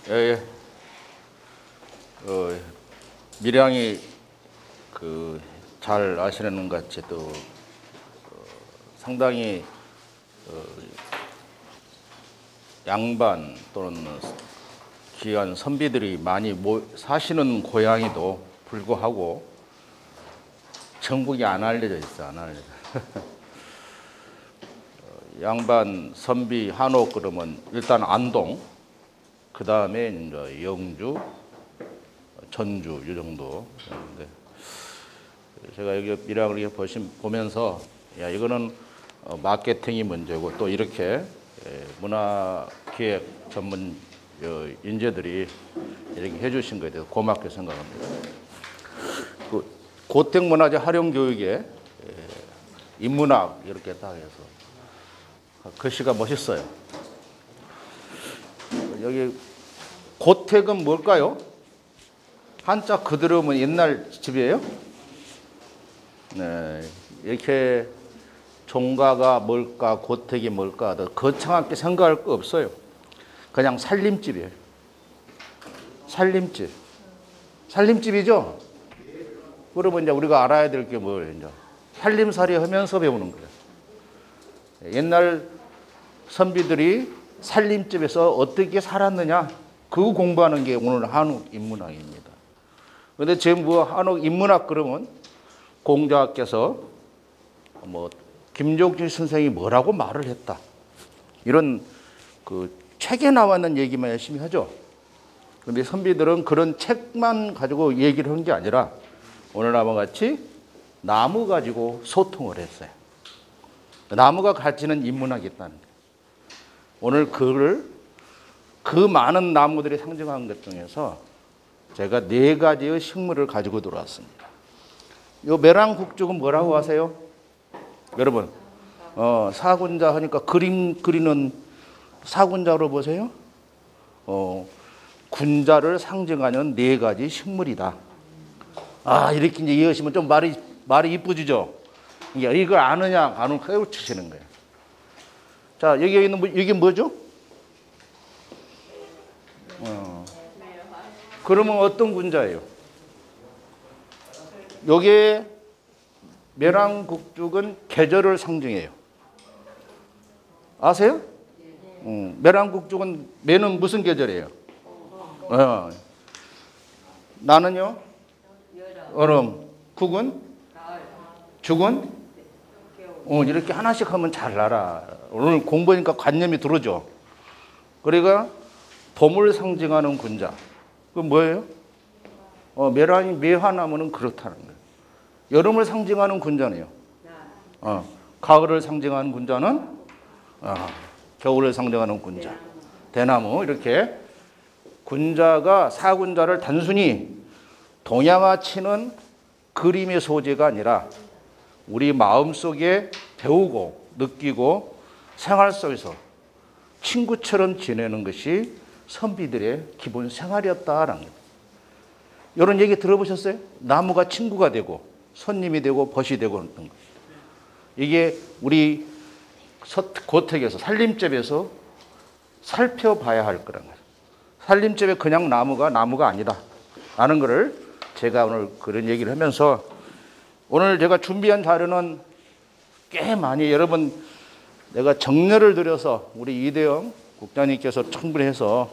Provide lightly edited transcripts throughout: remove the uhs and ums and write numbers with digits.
예, 밀양이 잘 아시는 것 같이 또 상당히 양반 또는 귀한 선비들이 많이 사시는 고향에도 불구하고 전국이 안 알려져 있어, 안 알려져. 양반 선비 한옥 그러면 일단 안동, 그 다음에 이제 영주, 전주 이 정도. 제가 여기 밀양을 이렇게 보면서 야 이거는 마케팅이 문제고 또 이렇게 문화기획 전문 인재들이 이렇게 해주신 거에 대해서 고맙게 생각합니다. 고택문화재 활용교육에 인문학 이렇게 딱 해서 글씨가 멋있어요. 여기 고택은 뭘까요? 한자 그대로면 옛날 집이에요? 네, 이렇게 종가가 뭘까, 고택이 뭘까, 더 거창하게 생각할 거 없어요. 그냥 살림집이에요. 살림집. 살림집이죠? 그러면 이제 우리가 알아야 될 게 뭐예요? 이제 살림살이 하면서 배우는 거예요. 옛날 선비들이 살림집에서 어떻게 살았느냐, 그 공부하는 게 오늘 한옥 인문학입니다. 그런데 지금 뭐 한옥 인문학 그러면 공자께서 뭐 김종필 선생이 뭐라고 말을 했다, 이런 그 책에 나와 있는 얘기만 열심히 하죠. 그런데 선비들은 그런 책만 가지고 얘기를 한 게 아니라 오늘 나와 같이 나무 가지고 소통을 했어요. 나무가 가지는 인문학이 있다는 거예요. 오늘 그 많은 나무들이 상징한 것 중에서 제가 4가지의 식물을 가지고 들어왔습니다. 요 매랑국죽은 뭐라고 하세요? 여러분, 사군자 하니까 그림 그리는 사군자로 보세요. 군자를 상징하는 4가지 식물이다. 아, 이렇게 이제 이해하시면 좀 말이 이쁘지죠? 이걸 아느냐, 안 아느냐, 치시는 거예요. 자, 여기 있는, 이게 뭐죠? 그러면 어떤 군자예요? 요게 매랑국죽은 계절을 상징해요. 아세요? 매랑국죽은 매는 무슨 계절이에요? 나는요? 여름. 국은? 죽은? 이렇게 하나씩 하면 잘 알아. 오늘 공부하니까 관념이 들어오죠. 그러니까 봄을 상징하는 군자. 그건 뭐예요? 매랑이 매화나무는 그렇다는 거예요. 여름을 상징하는 군자네요. 가을을 상징하는 군자는 겨울을 상징하는 군자. 대나무. 이렇게 군자가 사군자를 단순히 동양화 치는 그림의 소재가 아니라 우리 마음속에 배우고 느끼고 생활 속에서 친구처럼 지내는 것이 선비들의 기본 생활이었다라는 거예요. 이런 얘기 들어보셨어요? 나무가 친구가 되고 손님이 되고 벗이 되고 그런 거. 이게 우리 고택에서 살림집에서 살펴봐야 할 거란 거예요. 살림집에 그냥 나무가 아니다 라는 거를 제가 오늘 그런 얘기를 하면서, 오늘 제가 준비한 자료는 꽤 많이, 여러분 내가 정렬을 들여서 우리 이대영 국장님께서 충분히 해서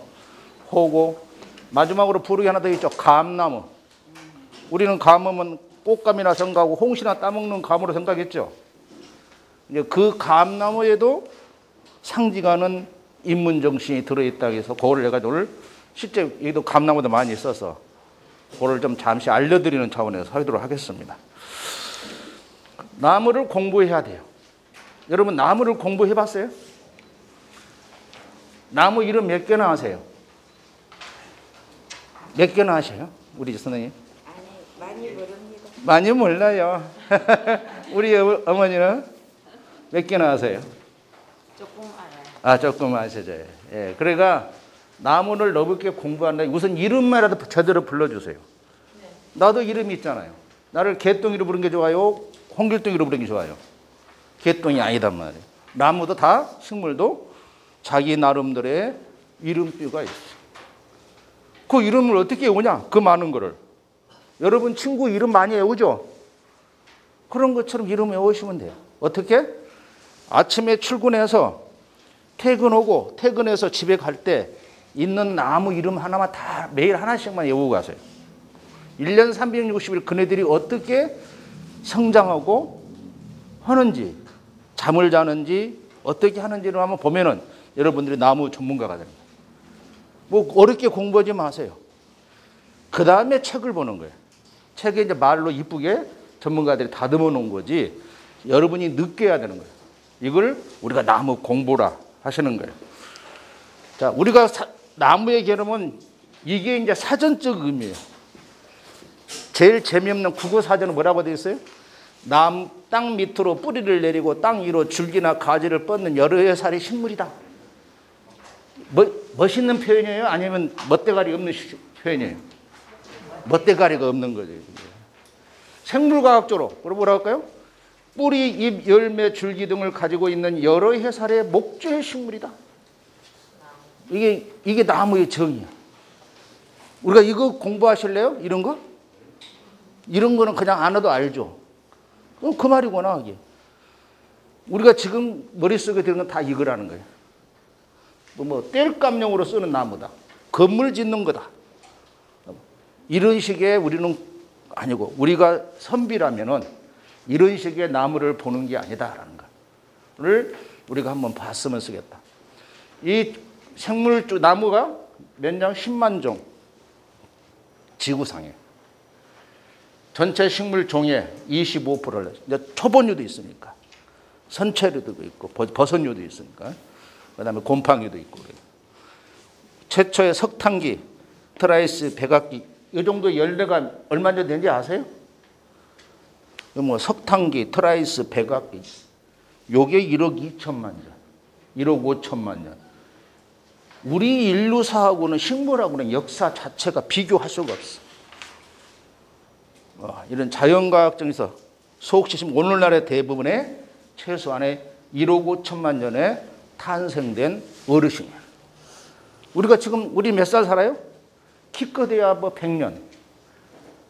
호고, 마지막으로 부르기 하나 더 있죠. 감나무. 우리는 감하면 꽃감이나 생각하고 홍시나 따먹는 감으로 생각했죠. 이제 그 감나무에도 상징하는 인문정신이 들어있다고 해서 그거를 내가 오늘 실제 여기도 감나무도 많이 있어서 그거를 좀 잠시 알려드리는 차원에서 하도록 하겠습니다. 나무를 공부해야 돼요. 여러분 나무를 공부해 봤어요? 나무 이름 몇 개나 아세요? 몇 개나 아세요? 우리 선생님? 아니, 많이 모릅니다. 많이 몰라요. 우리 어머니는 몇 개나 아세요? 조금 알아요. 조금 아시죠? 예. 그러니까 나무를 너그럽게 공부한다. 우선 이름만이라도 제대로 불러주세요. 나도 이름이 있잖아요. 나를 개똥이로 부르는 게 좋아요? 홍길동이로 부르는 게 좋아요? 개똥이 아니단 말이에요. 나무도 다, 식물도 자기 나름대로의 이름표가 있어요. 그 이름을 어떻게 외우냐? 그 많은 거를. 여러분 친구 이름 많이 외우죠? 그런 것처럼 이름 외우시면 돼요. 어떻게? 아침에 출근해서 퇴근하고 퇴근해서 집에 갈 때 있는 나무 이름 하나만 다 매일 하나씩만 외우고 가세요. 1년 360일 그네들이 어떻게 성장하고 하는지, 잠을 자는지 어떻게 하는지를 한번 보면은 여러분들이 나무 전문가가 됩니다. 뭐 어렵게 공부하지 마세요. 그 다음에 책을 보는 거예요. 책에 이제 말로 이쁘게 전문가들이 다듬어 놓은 거지 여러분이 느껴야 되는 거예요. 이걸 우리가 나무 공부라 하시는 거예요. 자, 우리가 나무의 개념은 이게 이제 사전적 의미예요. 제일 재미없는 국어 사전은 뭐라고 되어 있어요? 땅 밑으로 뿌리를 내리고 땅 위로 줄기나 가지를 뻗는 여러 해 살이 식물이다. 멋있는 표현이에요? 아니면 멋대가리 없는 표현이에요? 멋대가리가 없는 거죠. 생물과학적으로 뭐라고 할까요? 뿌리, 잎, 열매, 줄기 등을 가지고 있는 여러 해살의 목조의 식물이다. 이게 나무의 정의야. 우리가 이거 공부하실래요? 이런 거? 이런 거는 그냥 안 해도 알죠. 그 말이구나, 이게. 우리가 지금 머릿속에 드는 건 다 이거라는 거예요. 땔감용으로 쓰는 나무다. 건물 짓는 거다. 이런 식의 우리는 아니고, 우리가 선비라면은 이런 식의 나무를 보는 게 아니다라는 거를 우리가 한번 봤으면 쓰겠다. 이 생물 나무가 몇 년? 10만 종. 지구상에. 전체 식물 종의 25%를, 이제 초본류도 있으니까. 선체류도 있고, 버섯류도 있으니까. 그 다음에 곰팡이도 있고. 그래요. 최초의 석탄기, 트라이스, 백악기, 이 정도 연례가 얼마 정도 되는지 아세요? 석탄기, 트라이스, 백악기. 요게 1억 2천만 년, 1억 5천만 년. 우리 인류사하고는 식물하고는 역사 자체가 비교할 수가 없어. 이런 자연과학적에서 속시심 오늘날의 대부분의 최소한의 1억 5천만 년에 탄생된 어르신이야. 우리가 지금 우리 몇 살 살아요? 키껏해야 뭐 100년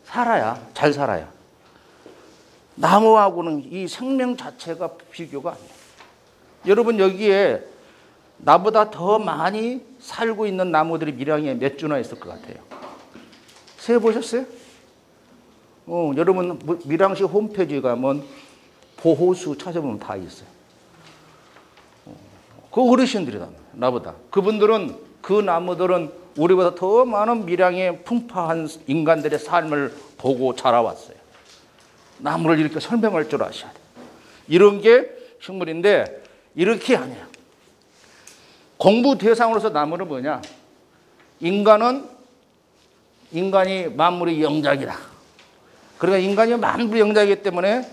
살아야 잘 살아야. 나무하고는 이 생명 자체가 비교가 아니에요. 여러분 여기에 나보다 더 많이 살고 있는 나무들이 밀양에 몇 주나 있을 것 같아요? 세어 보셨어요? 여러분 밀양시 홈페이지에 가면 보호수 찾아보면 다 있어요. 그 어르신들이다. 나보다. 그분들은 그 나무들은 우리보다 더 많은 밀양의 풍파한 인간들의 삶을 보고 자라왔어요. 나무를 이렇게 설명할 줄 아셔야 돼요. 이런 게 식물인데 이렇게 아니에요. 공부 대상으로서 나무는 뭐냐? 인간이 만물의 영장이다. 그러니까 인간이 만물의 영장이기 때문에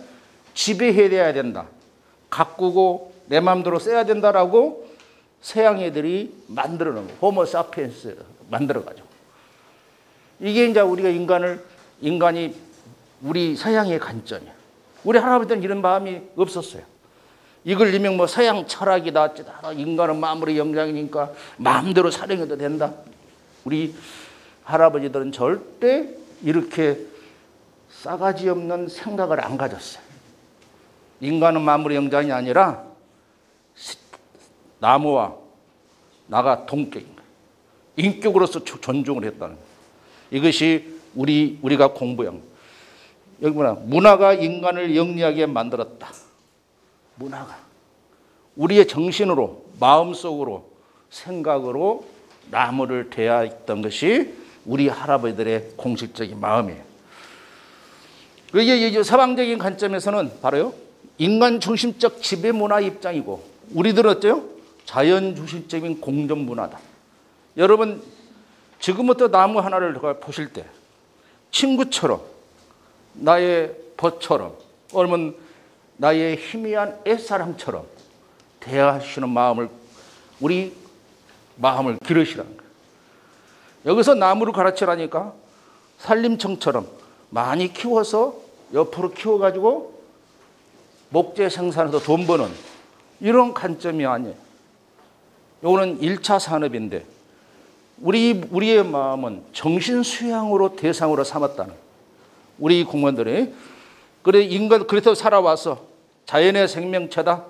지배해야 된다. 가꾸고 내 마음대로 써야 된다라고 서양 애들이 만들어 놓은 거예요. 호모 사피엔스 만들어가지고. 이게 이제 우리가 인간이 우리 서양의 관점이야. 우리 할아버지들은 이런 마음이 없었어요. 이걸 일명 서양 철학이다. 인간은 만물의 영장이니까 마음대로 사령해도 된다. 우리 할아버지들은 절대 이렇게 싸가지 없는 생각을 안 가졌어요. 인간은 만물의 영장이 아니라 나무와 나가 동격인 거예요. 인격으로서 존중을 했다는 거예요. 이것이 우리가 공부한 여기 문화가 인간을 영리하게 만들었다. 문화가 우리의 정신으로 마음속으로 생각으로 나무를 대하였던 것이 우리 할아버지들의 공식적인 마음이에요. 이게 서방적인 관점에서는 바로요 인간 중심적 지배 문화 입장이고 우리들은 어때요? 자연 중심적인 공존 문화다. 여러분 지금부터 나무 하나를 보실 때 친구처럼 나의 벗처럼 아니면 나의 희미한 옛사람처럼 대하시는 마음을 우리 마음을 기르시라는 거예요. 여기서 나무를 가르치라니까 산림청처럼 많이 키워서 옆으로 키워가지고 목재 생산해서 돈 버는 이런 관점이 아니에요. 이거는 1차 산업인데 우리의 마음은 정신 수양으로 대상으로 삼았다는 거예요. 우리 공무원들이 그래 인간 그래서 살아와서 자연의 생명체다.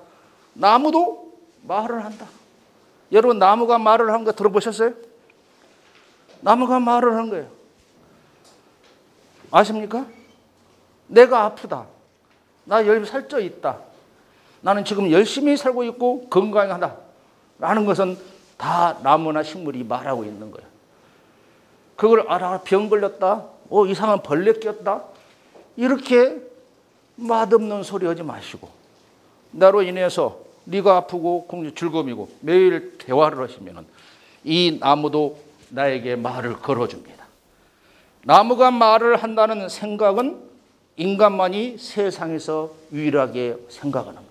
나무도 말을 한다. 여러분 나무가 말을 한 거 들어보셨어요? 나무가 말을 한 거예요. 아십니까? 내가 아프다. 나 열이 살쪄 있다. 나는 지금 열심히 살고 있고 건강하다. 라는 것은 다 나무나 식물이 말하고 있는 거예요. 그걸 알아 병 걸렸다. 이상한 벌레 꼈다. 이렇게 맛없는 소리 하지 마시고 나로 인해서 네가 아프고 즐거움이고 매일 대화를 하시면 이 나무도 나에게 말을 걸어줍니다. 나무가 말을 한다는 생각은 인간만이 세상에서 유일하게 생각하는 거예요.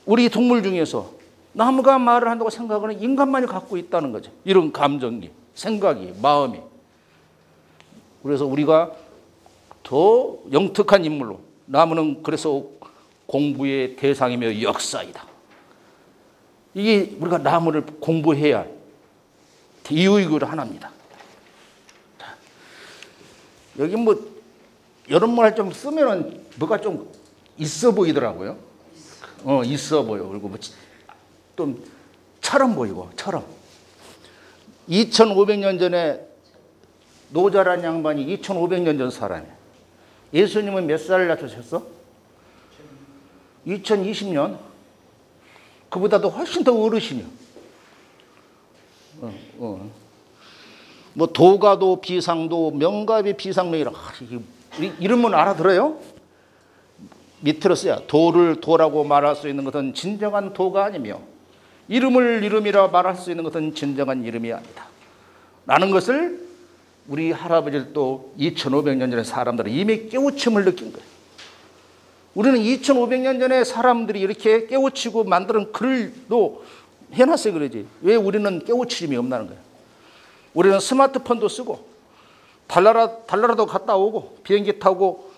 우리 동물 중에서 나무가 말을 한다고 생각하는 인간만이 갖고 있다는 거죠. 이런 감정이, 생각이, 마음이. 그래서 우리가 더 영특한 인물로 나무는 그래서 공부의 대상이며 역사이다. 이게 우리가 나무를 공부해야 할 이유이고 하나입니다. 자, 여기 이런 말 좀 쓰면은 뭐가 좀 있어 보이더라고요. 있어 보여. 그리고 좀 처럼 보이고 처럼. 2500년 전에 노자란 양반이 2500년 전 사람이에요. 예수님은 몇 살을 낳으셨어? 2020년. 그보다도 훨씬 더 어르신이요. 도가도 비상도 명갑이 비상명이라 이름은 알아들어요? 밑으로 써야 도를 도라고 말할 수 있는 것은 진정한 도가 아니며 이름을 이름이라 말할 수 있는 것은 진정한 이름이 아니다. 라는 것을 우리 할아버지도 2500년 전에 사람들은 이미 깨우침을 느낀 거예요. 우리는 2500년 전에 사람들이 이렇게 깨우치고 만드는 글도 해놨어요. 그러지. 왜 우리는 깨우침이 없나는 거예요. 우리는 스마트폰도 쓰고 달나라도 갔다 오고 비행기 타고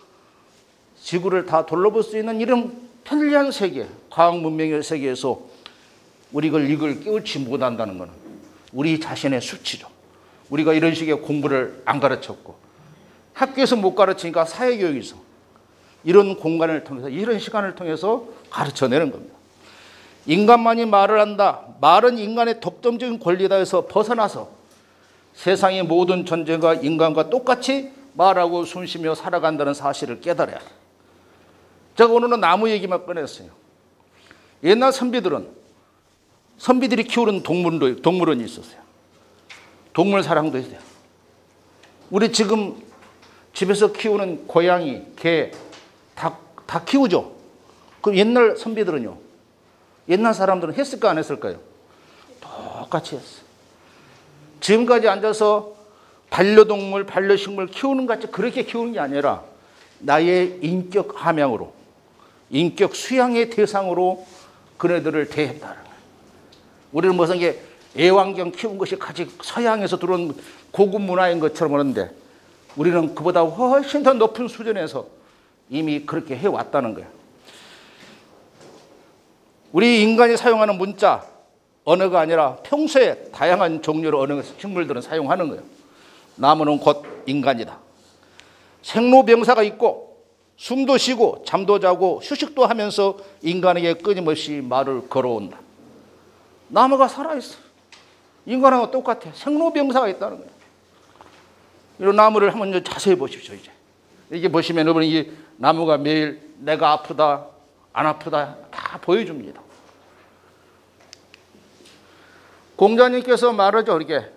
지구를 다 둘러볼 수 있는 이런 편리한 세계, 과학 문명의 세계에서 우리가 이걸 깨우치 못한다는 것은 우리 자신의 수치죠. 우리가 이런 식의 공부를 안 가르쳤고 학교에서 못 가르치니까 사회교육에서 이런 공간을 통해서 이런 시간을 통해서 가르쳐내는 겁니다. 인간만이 말을 한다. 말은 인간의 독점적인 권리다 해서 벗어나서 세상의 모든 존재가 인간과 똑같이 말하고 숨쉬며 살아간다는 사실을 깨달아야 해요. 제가 오늘은 나무 얘기만 꺼냈어요. 옛날 선비들이 키우는 동물원이 있었어요. 동물 사랑도 했어요. 우리 지금 집에서 키우는 고양이, 개, 다 키우죠. 그럼 옛날 선비들은요? 옛날 사람들은 했을까 안 했을까요? 똑같이 했어요. 지금까지 앉아서 반려동물, 반려식물 키우는 것 같이 그렇게 키우는 게 아니라 나의 인격 함양으로, 인격 수양의 대상으로 그네들을 대했다는 거예요. 우리는 무슨 게 애완견 키운 것이 가지 서양에서 들어온 고급 문화인 것처럼 하는데 우리는 그보다 훨씬 더 높은 수준에서 이미 그렇게 해왔다는 거예요. 우리 인간이 사용하는 문자, 언어가 아니라 평소에 다양한 종류의 언어 식물들은 사용하는 거예요. 나무는 곧 인간이다. 생로병사가 있고 숨도 쉬고 잠도 자고 휴식도 하면서 인간에게 끊임없이 말을 걸어온다. 나무가 살아있어. 인간하고 똑같아. 생로병사가 있다는 거예요. 이런 나무를 한번 자세히 보십시오. 이게 보시면 여러분 이 나무가 매일 내가 아프다 안 아프다 다 보여줍니다. 공자님께서 말하죠. 이렇게.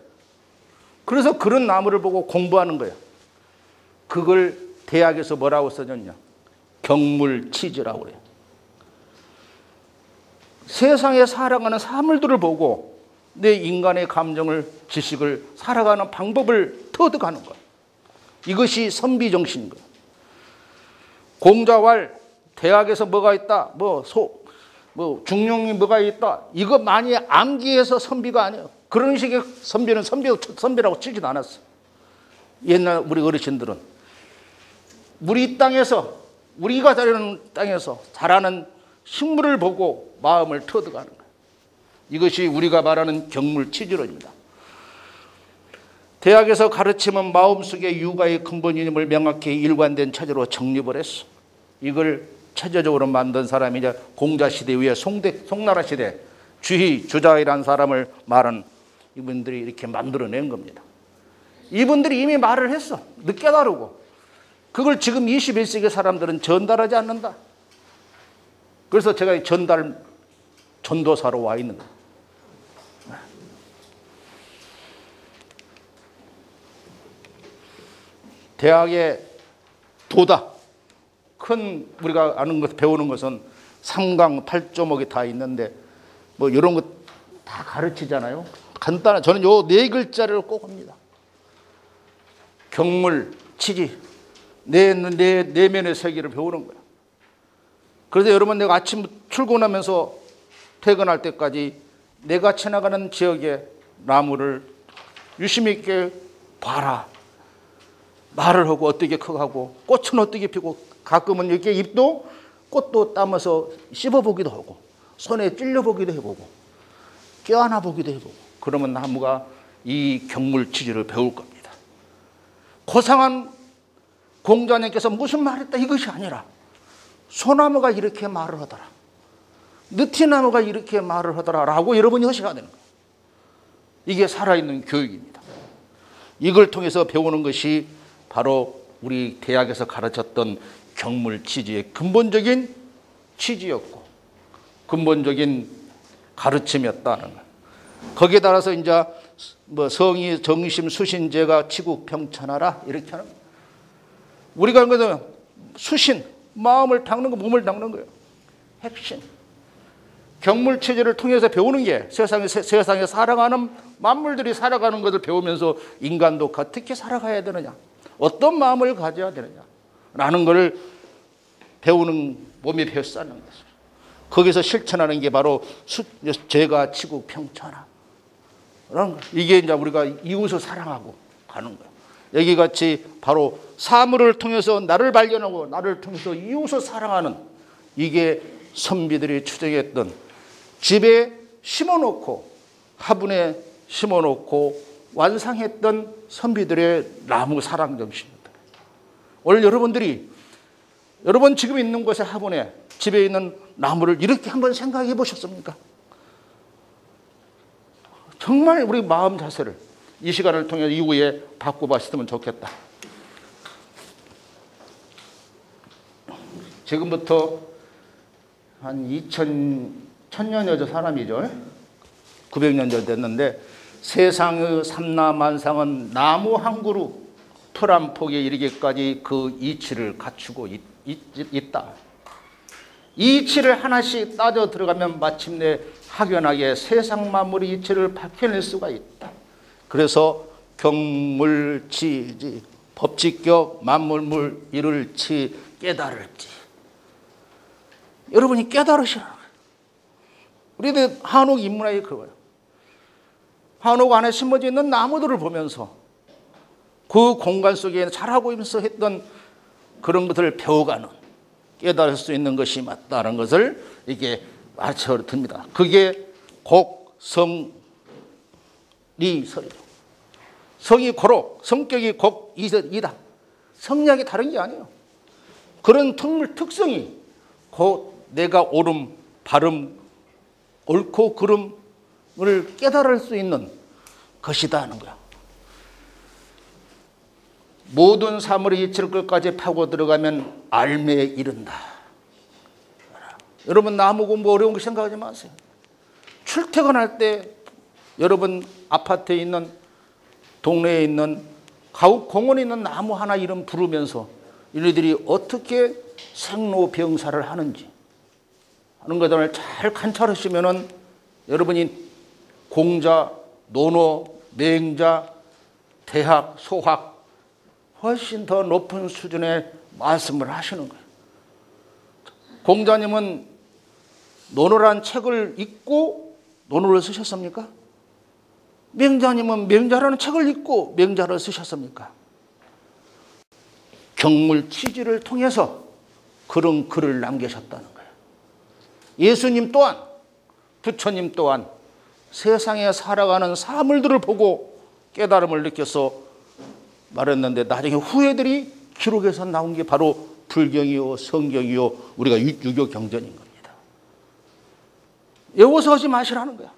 그래서 그런 나무를 보고 공부하는 거예요. 그걸 대학에서 뭐라고 써줬냐. 경물치지라고 그래요. 세상에 살아가는 사물들을 보고 내 인간의 감정을, 지식을, 살아가는 방법을 터득하는 거예요. 이것이 선비정신인 거예요. 공자왈 대학에서 뭐가 있다? 뭐 중용이 뭐가 있다. 이거 많이 암기해서 선비가 아니에요. 그런 식의 선비는 선비라고 치지도 않았어. 옛날 우리 어르신들은 우리 땅에서 우리가 자라는 땅에서 자라는 식물을 보고 마음을 터득하는 거예요. 이것이 우리가 말하는 경물치지론입니다. 대학에서 가르치면 마음속의 육아의 근본이임을 명확히 일관된 체제로 정립을 했어. 이걸 체제적으로 만든 사람이 이제 공자시대 위에 송나라 시대 주자이라는 사람을 말한 이분들이 이렇게 만들어낸 겁니다. 이분들이 이미 말을 했어. 늦게 다루고. 그걸 지금 21세기 사람들은 전달하지 않는다. 그래서 제가 전도사로 와 있는 거예요. 대학의 도다. 큰 우리가 아는 것, 배우는 것은 3강 8조목이 다 있는데 뭐 이런 것 다 가르치잖아요. 간단한, 저는 요 4글자를 꼭 합니다. 경물, 치지. 내면의 세계를 배우는 거야. 그래서 여러분, 내가 아침 출근하면서 퇴근할 때까지 내가 지나가는 지역의 나무를 유심 있게 봐라. 말을 하고 어떻게 커가고 꽃은 어떻게 피고 가끔은 이렇게 잎도 꽃도 따면서 씹어보기도 하고 손에 찔려보기도 해보고 껴안아보기도 해보고 그러면 나무가 이 경물치지를 배울 겁니다. 고상한 공자님께서 무슨 말했다 이것이 아니라 소나무가 이렇게 말을 하더라. 느티나무가 이렇게 말을 하더라 라고 여러분이 하셔야 되는 거예요. 이게 살아있는 교육입니다. 이걸 통해서 배우는 것이 바로 우리 대학에서 가르쳤던 경물치지의 근본적인 취지였고 근본적인 가르침이었다는 거예요. 거기에 따라서 이제 뭐 성의, 정심, 수신제가 치국 평천하라 이렇게 하는 거예요. 우리가 하는 것은 수신, 마음을 닦는 거, 몸을 닦는 거예요. 핵심. 경물체제를 통해서 배우는 게 세상에 살아가는 만물들이 살아가는 것을 배우면서 인간도 어떻게 살아가야 되느냐, 어떤 마음을 가져야 되느냐 라는 것을 배우는 몸에 배워서 하는 것입니다. 거기서 실천하는 게 바로 제가 치국 평천하. 이게 이제 우리가 이웃을 사랑하고 가는 거예요. 여기 같이 바로 사물을 통해서 나를 발견하고 나를 통해서 이웃을 사랑하는 이게 선비들이 추정했던 집에 심어놓고 화분에 심어놓고 완성했던 선비들의 나무 사랑 정신입니다. 오늘 여러분 지금 있는 곳의 화분에 집에 있는 나무를 이렇게 한번 생각해 보셨습니까? 정말 우리 마음 자세를 이 시간을 통해 이후에 바꿔봤으면 좋겠다. 지금부터 한 1000년여 사람이죠. 900년 전 됐는데 세상의 삼라만상은 나무 한 그루 풀 한 폭에 이르기까지 그 이치를 갖추고 있다. 이 이치를 하나씩 따져 들어가면 마침내 확연하게 세상 만물의 이치를 밝혀낼 수가 있다. 그래서 경물치지 법칙격 만물물 이룰치 깨달을지. 여러분이 깨달으시라는 거예요. 우리들 한옥 인문학이 그거예요. 한옥 안에 심어져 있는 나무들을 보면서 그 공간 속에 자라고 있면서 했던 그런 것들을 배워가는 깨달을 수 있는 것이 맞다는 것을 이게 맞춰 듭니다. 그게 곡성리설이죠. 성이 고록, 성격이 곡이다. 성량이 다른 게 아니에요. 그런 특성이 곧 내가 옳음, 바름, 옳고 그름을 깨달을 수 있는 것이다 하는 거야. 모든 사물의 이치를 끝까지 파고 들어가면 알매에 이른다. 여러분 나무 공부 어려운 거 생각하지 마세요. 출퇴근할 때 여러분 아파트에 있는 동네에 있는 가옥 공원에 있는 나무 하나 이름 부르면서 이들이 어떻게 생로병사를 하는지 하는 것들을 잘 관찰하시면은 여러분이 공자, 논어, 맹자, 대학, 소학 훨씬 더 높은 수준의 말씀을 하시는 거예요. 공자님은 논어란 책을 읽고 논어를 쓰셨습니까? 명자님은 명자라는 책을 읽고 명자를 쓰셨습니까? 경물 취지를 통해서 그런 글을 남기셨다는 거예요. 예수님 또한, 부처님 또한 세상에 살아가는 사물들을 보고 깨달음을 느껴서 말했는데 나중에 후예들이 기록해서 나온 게 바로 불경이요 성경이요 우리가 유교 경전인 겁니다. 외워서 하지 마시라는 거야.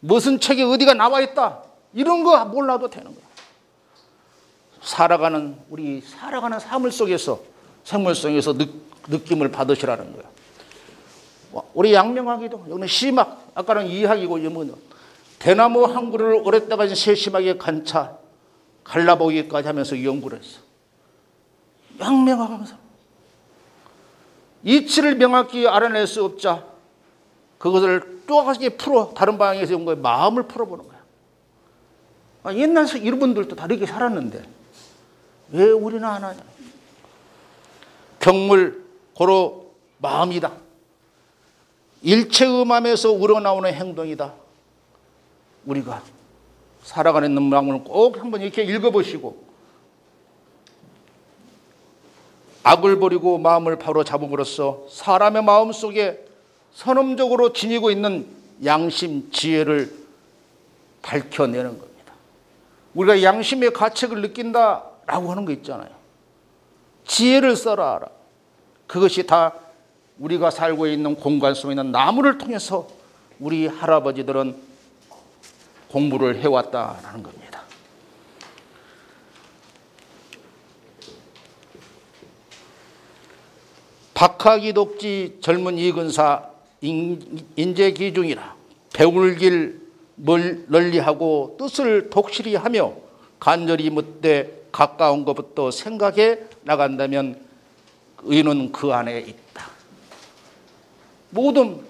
무슨 책에 어디가 나와 있다 이런 거 몰라도 되는 거야. 우리 살아가는 삶을 속에서 생물 속에서 느낌을 받으시라는 거야. 우리 양명하기도 여기는 심학, 아까는 이학이고 이거는 대나무 한 그루를 오랫동안 세심하게 관찰, 갈라보기까지 하면서 연구를 했어. 양명하면서 이치를 명확히 알아낼 수 없자 그것을 또다시 풀어 다른 방향에서 온 거에 마음을 풀어보는 거야. 옛날 이런 분들도 다 이렇게 살았는데 왜 우리는 안 하냐. 경물 고로 마음이다. 일체의 마음에서 우러나오는 행동이다. 우리가 살아가는 마음을 꼭 한번 이렇게 읽어보시고 악을 버리고 마음을 바로 잡음으로써 사람의 마음 속에 선험적으로 지니고 있는 양심, 지혜를 밝혀내는 겁니다. 우리가 양심의 가책을 느낀다라고 하는 거 있잖아요. 지혜를 써라. 그것이 다 우리가 살고 있는 공간 속에 있는 나무를 통해서 우리 할아버지들은 공부를 해왔다라는 겁니다. 박하기 독지 젊은 이근사 인재기중이라 배울 길 널리하고 뜻을 독실히 하며 간절히 묻되 가까운 것부터 생각해 나간다면 의는 그 안에 있다. 모든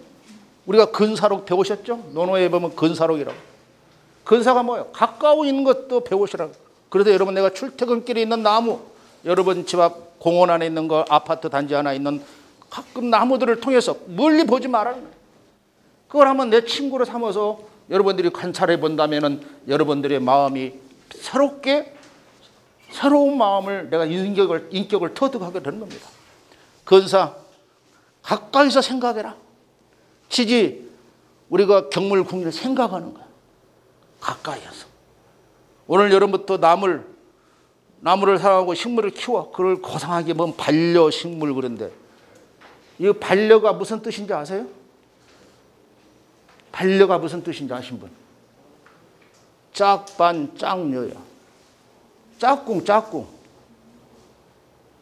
우리가 근사록 배우셨죠? 논어에 보면 근사록이라고. 근사가 뭐예요? 가까워 있는 것도 배우시라고. 그래도 여러분 내가 출퇴근길에 있는 나무, 여러분 집 앞 공원 안에 있는 거, 아파트 단지 하나 있는 가끔 나무들을 통해서 멀리 보지 말라는 거예요. 그걸 한번 내 친구로 삼아서 여러분들이 관찰해 본다면은 여러분들의 마음이 새로운 마음을 내가 인격을 터득하게 되는 겁니다. 근사 가까이서 생각해라. 지지 우리가 경물 궁리를 생각하는 거야. 가까이에서. 오늘 여름부터 나무를 사랑하고 식물을 키워. 그걸 고상하게 보면 반려식물 그런데 이 반려가 무슨 뜻인지 아세요? 반려가 무슨 뜻인지 아신 분? 짝반 짝녀야. 짝꿍.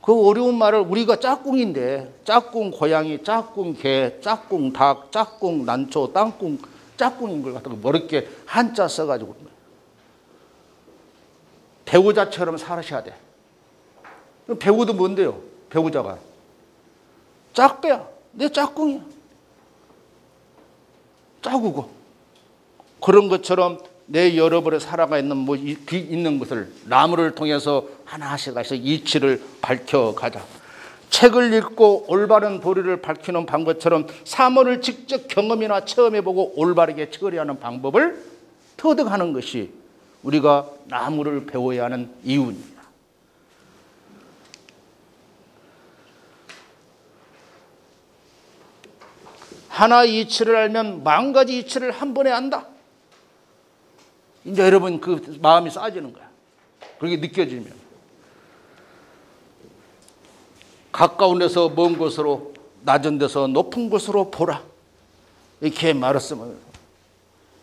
그 어려운 말을 우리가 짝꿍인데 짝꿍 고양이, 짝꿍 개, 짝꿍 닭, 짝꿍 난초, 땅꿍 짝꿍인 걸 갖다가 어렵게 한자 써가지고 배우자처럼 살으셔야 돼. 배우도 뭔데요? 배우자가 짝배야. 내 짝꿍이야. 짝우고 그런 것처럼 내 여러분의 살아가 있는 있는 것을 나무를 통해서 하나씩 이치를 밝혀가자. 책을 읽고 올바른 도리를 밝히는 방법처럼 사물을 직접 경험이나 체험해보고 올바르게 처리하는 방법을 터득하는 것이 우리가 나무를 배워야 하는 이유입니다. 하나의 이치를 알면 만 가지 이치를 한 번에 안다. 이제 여러분 그 마음이 쌓여지는 거야. 그렇게 느껴지면 가까운 데서 먼 곳으로 낮은 데서 높은 곳으로 보라. 이렇게 말했으면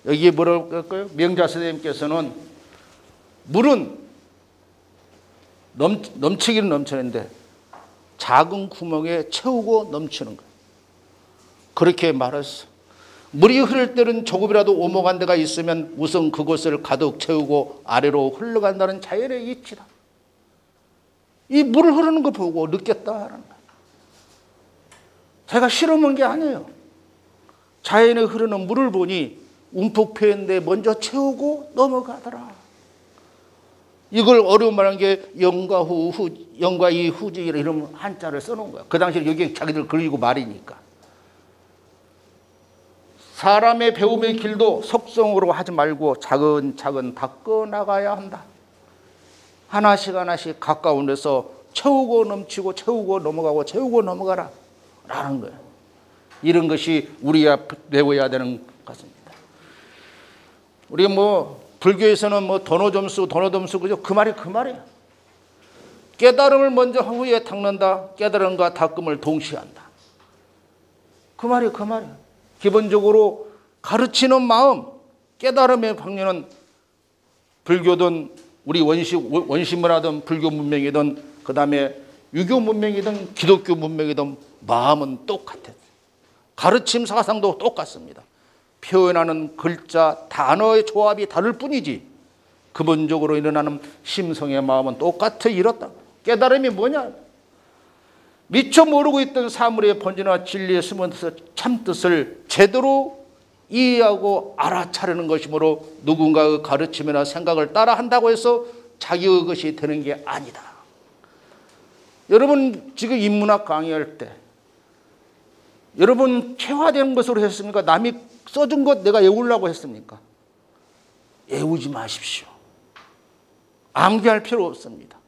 여기에 뭐라고 할까요? 명자 선생님께서는 물은 넘치기는 넘치는데 작은 구멍에 채우고 넘치는 거예요. 그렇게 말했어. 물이 흐를 때는 조금이라도 오목한 데가 있으면 우선 그곳을 가득 채우고 아래로 흘러간다는 자연의 이치다. 이 물을 흐르는 거 보고 느꼈다라는 거예요. 제가 실험한 게 아니에요. 자연에 흐르는 물을 보니 움푹 패인데 먼저 채우고 넘어가더라. 이걸 어려운 말한 게 영과 이 후지 이런 한자를 써놓은 거야. 그 당시에 여기 자기들 그리고 말이니까. 사람의 배움의 길도 속성으로 하지 말고 차근차근 닦아 나가야 한다. 하나씩 하나씩 가까운 데서 채우고 넘치고 채우고 넘어가고 채우고 넘어가라 라는 거예요. 이런 것이 우리가 배워야 되는 것입니다. 우리 불교에서는 도노점수 그죠? 그 말이에요. 깨달음을 먼저 후에 닦는다. 깨달음과 닦음을 동시에 한다. 그 말이에요. 기본적으로 가르치는 마음, 깨달음의 방면은 불교든 우리 원시 문화든 불교 문명이든 그 다음에 유교 문명이든 기독교 문명이든 마음은 똑같아요. 가르침 사상도 똑같습니다. 표현하는 글자, 단어의 조합이 다를 뿐이지 근본적으로 일어나는 심성의 마음은 똑같아 이렇다. 깨달음이 뭐냐? 미처 모르고 있던 사물의 본질과 진리의 숨은 참뜻을 제대로 이해하고 알아차리는 것이므로 누군가의 가르침이나 생각을 따라 한다고 해서 자기의 것이 되는 게 아니다. 여러분 지금 인문학 강의할 때 여러분 체화된 것으로 했습니까? 남이 써준 것 내가 외우려고 했습니까? 외우지 마십시오. 암기할 필요 없습니다.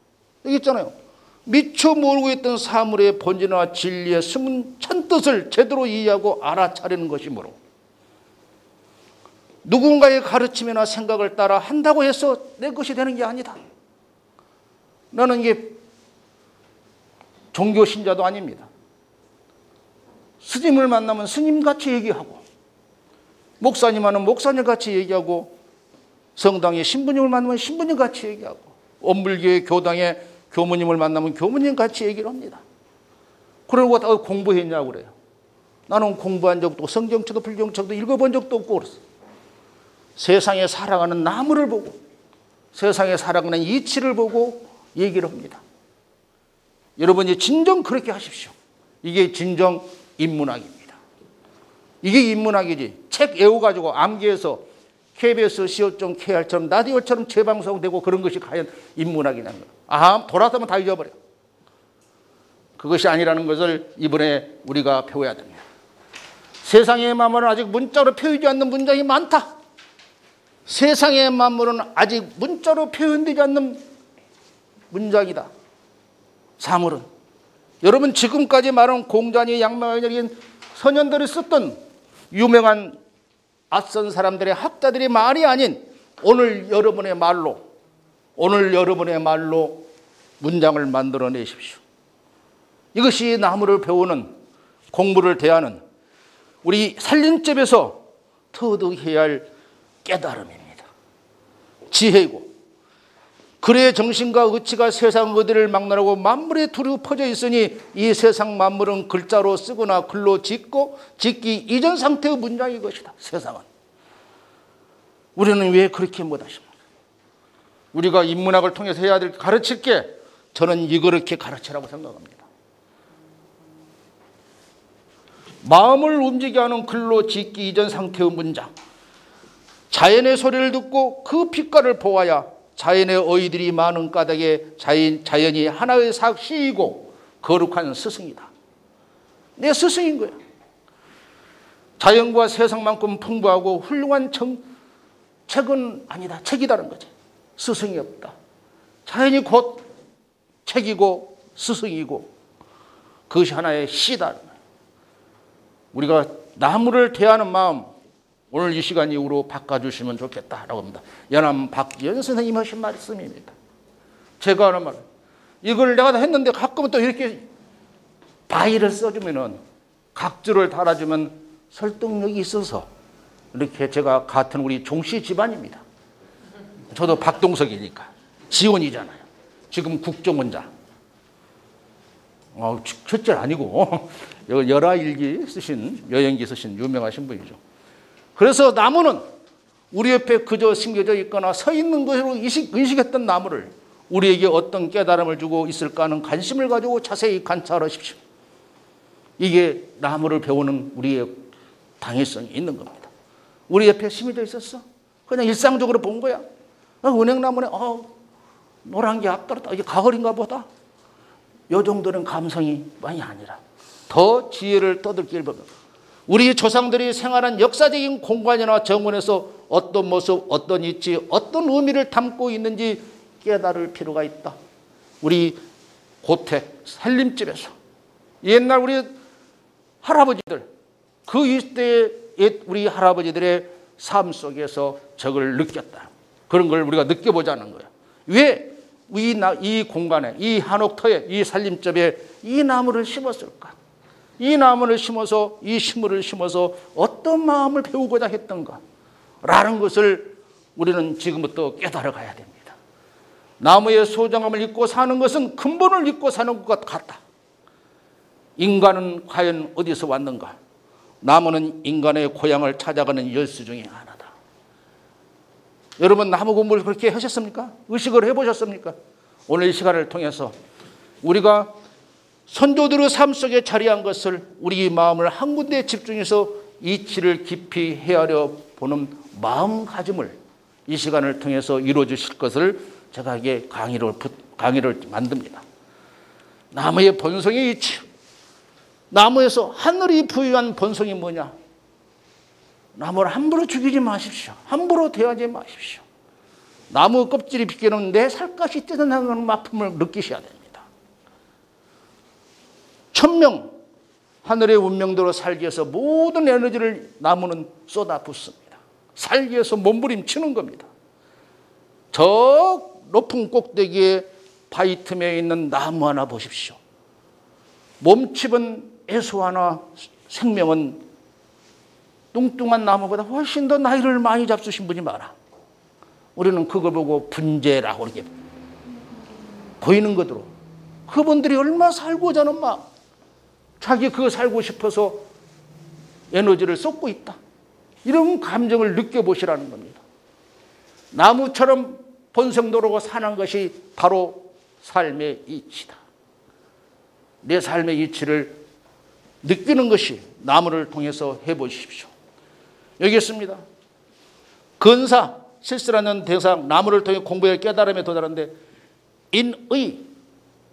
여기 있잖아요. 미처 모르고 있던 사물의 본질이나 진리의 숨은 참뜻을 제대로 이해하고 알아차리는 것이므로 누군가의 가르침이나 생각을 따라 한다고 해서 내 것이 되는 게 아니다. 나는 이게 종교 신자도 아닙니다. 스님을 만나면 스님같이 얘기하고 목사님 하면 목사님같이 얘기하고 성당에 신부님을 만나면 신부님같이 얘기하고 원불교의 교당에 교무님을 만나면 교무님같이 얘기를 합니다. 그러고 다 공부했냐고 그래요. 나는 공부한 적도 성경책도 불경책도 읽어본 적도 없고 그랬어. 세상에 살아가는 나무를 보고 세상에 살아가는 이치를 보고 얘기를 합니다. 여러분이 진정 그렇게 하십시오. 이게 진정 인문학입니다. 이게 인문학이지. 책 외워가지고 암기해서 KBS, CO.KR처럼 라디오처럼 재방송되고 그런 것이 과연 인문학이냐는 거예요. 돌아서면 다 잊어버려. 그것이 아니라는 것을 이번에 우리가 배워야 됩니다. 세상의 만물은 아직 문자로 표현되지 않는 문장이 많다. 세상의 만물은 아직 문자로 표현되지 않는 문장이다. 사물은. 여러분 지금까지 말한 공자니 양마원이인 선현들이 썼던 유명한 앞선 사람들의 학자들의 말이 아닌 오늘 여러분의 말로 문장을 만들어내십시오. 이것이 나무를 배우는 공부를 대하는 우리 살림집에서 터득해야 할 깨달음입니다. 지혜고 그의 정신과 의치가 세상 어디를 막론하고 만물에 두루 퍼져 있으니 이 세상 만물은 글자로 쓰거나 글로 짓기 이전 상태의 문장인 것이다. 세상은. 우리는 왜 그렇게 못하십니까? 우리가 인문학을 통해서 해야 될 가르칠 게 저는 이렇게 가르치라고 생각합니다. 마음을 움직이게 하는 글로 짓기 이전 상태의 문장. 자연의 소리를 듣고 그 빛깔을 보아야 자연의 어이들이 많은 까닭에 자연이 하나의 삭시이고 거룩한 스승이다. 내 스승인 거야. 자연과 세상만큼 풍부하고 훌륭한 책은 아니다. 책이다는 거지. 스승이 없다. 자연이 곧 책이고 스승이고 그것이 하나의 시다. 우리가 나무를 대하는 마음 오늘 이 시간 이후로 바꿔주시면 좋겠다라고 합니다. 연암 박지연 선생님이 하신 말씀입니다. 제가 하는 말, 이걸 내가 다 했는데 가끔은 또 이렇게 바위를 써주면은 각주를 달아주면 설득력이 있어서 이렇게 제가 같은 우리 종씨 집안입니다. 저도 박동석이니까 지원이잖아요. 지금 국정원장. 첫째 아니고 열하일기 쓰신 여행기 쓰신 유명하신 분이죠. 그래서 나무는 우리 옆에 그저 심겨져 있거나 서 있는 것으로 인식했던 나무를 우리에게 어떤 깨달음을 주고 있을까 하는 관심을 가지고 자세히 관찰하십시오. 이게 나무를 배우는 우리의 당위성이 있는 겁니다. 우리 옆에 심겨져 있었어. 그냥 일상적으로 본 거야. 은행나무네 노란 게 앞떨었다. 이게 가을인가 보다. 요 정도는 감성이 많이 아니라 더 지혜를 떠들길 바랍니다. 우리 조상들이 생활한 역사적인 공간이나 정원에서 어떤 모습, 어떤 이치, 어떤 의미를 담고 있는지 깨달을 필요가 있다. 우리 고택, 살림집에서 옛날 우리 할아버지들, 그 이때의 우리 할아버지들의 삶 속에서 저걸 느꼈다. 그런 걸 우리가 느껴보자는 거예요. 왜 이 공간에, 이 한옥터에, 이 살림집에 이 나무를 심었을까? 이 나무를 심어서, 이 식물을 심어서 어떤 마음을 배우고자 했던가? 라는 것을 우리는 지금부터 깨달아가야 됩니다. 나무의 소중함을 잊고 사는 것은 근본을 잊고 사는 것 같다. 인간은 과연 어디서 왔는가? 나무는 인간의 고향을 찾아가는 열쇠 중에 하나다. 여러분, 나무 공부를 그렇게 하셨습니까? 의식을 해보셨습니까? 오늘 이 시간을 통해서 우리가 선조들의 삶 속에 자리한 것을 우리 마음을 한 군데에 집중해서 이치를 깊이 헤아려 보는 마음가짐을 이 시간을 통해서 이루어 주실 것을 제가 이게 강의를 만듭니다. 나무의 본성의 이치. 나무에서 하늘이 부여한 본성이 뭐냐? 나무를 함부로 죽이지 마십시오. 함부로 대하지 마십시오. 나무 껍질이 비껴놓은 내 살갗이 뜯어나가는 아픔을 느끼셔야 됩니다. 천명, 하늘의 운명대로 살기 위해서 모든 에너지를 나무는 쏟아붓습니다. 살기 위해서 몸부림치는 겁니다. 저 높은 꼭대기에 바위 틈에 있는 나무 하나 보십시오. 몸집은 애소하나 생명은 뚱뚱한 나무보다 훨씬 더 나이를 많이 잡수신 분이 많아. 우리는 그걸 보고 분재라고 이렇게 보이는 것으로 그분들이 얼마나 살고자 하는 마음, 자기 그거 살고 싶어서 에너지를 쏟고 있다. 이런 감정을 느껴보시라는 겁니다. 나무처럼 본성도로 사는 것이 바로 삶의 이치다. 내 삶의 이치를 느끼는 것이 나무를 통해서 해보십시오. 여기 있습니다. 근사, 실수라는 대상, 나무를 통해 공부해 깨달음에 도달하는데 인의,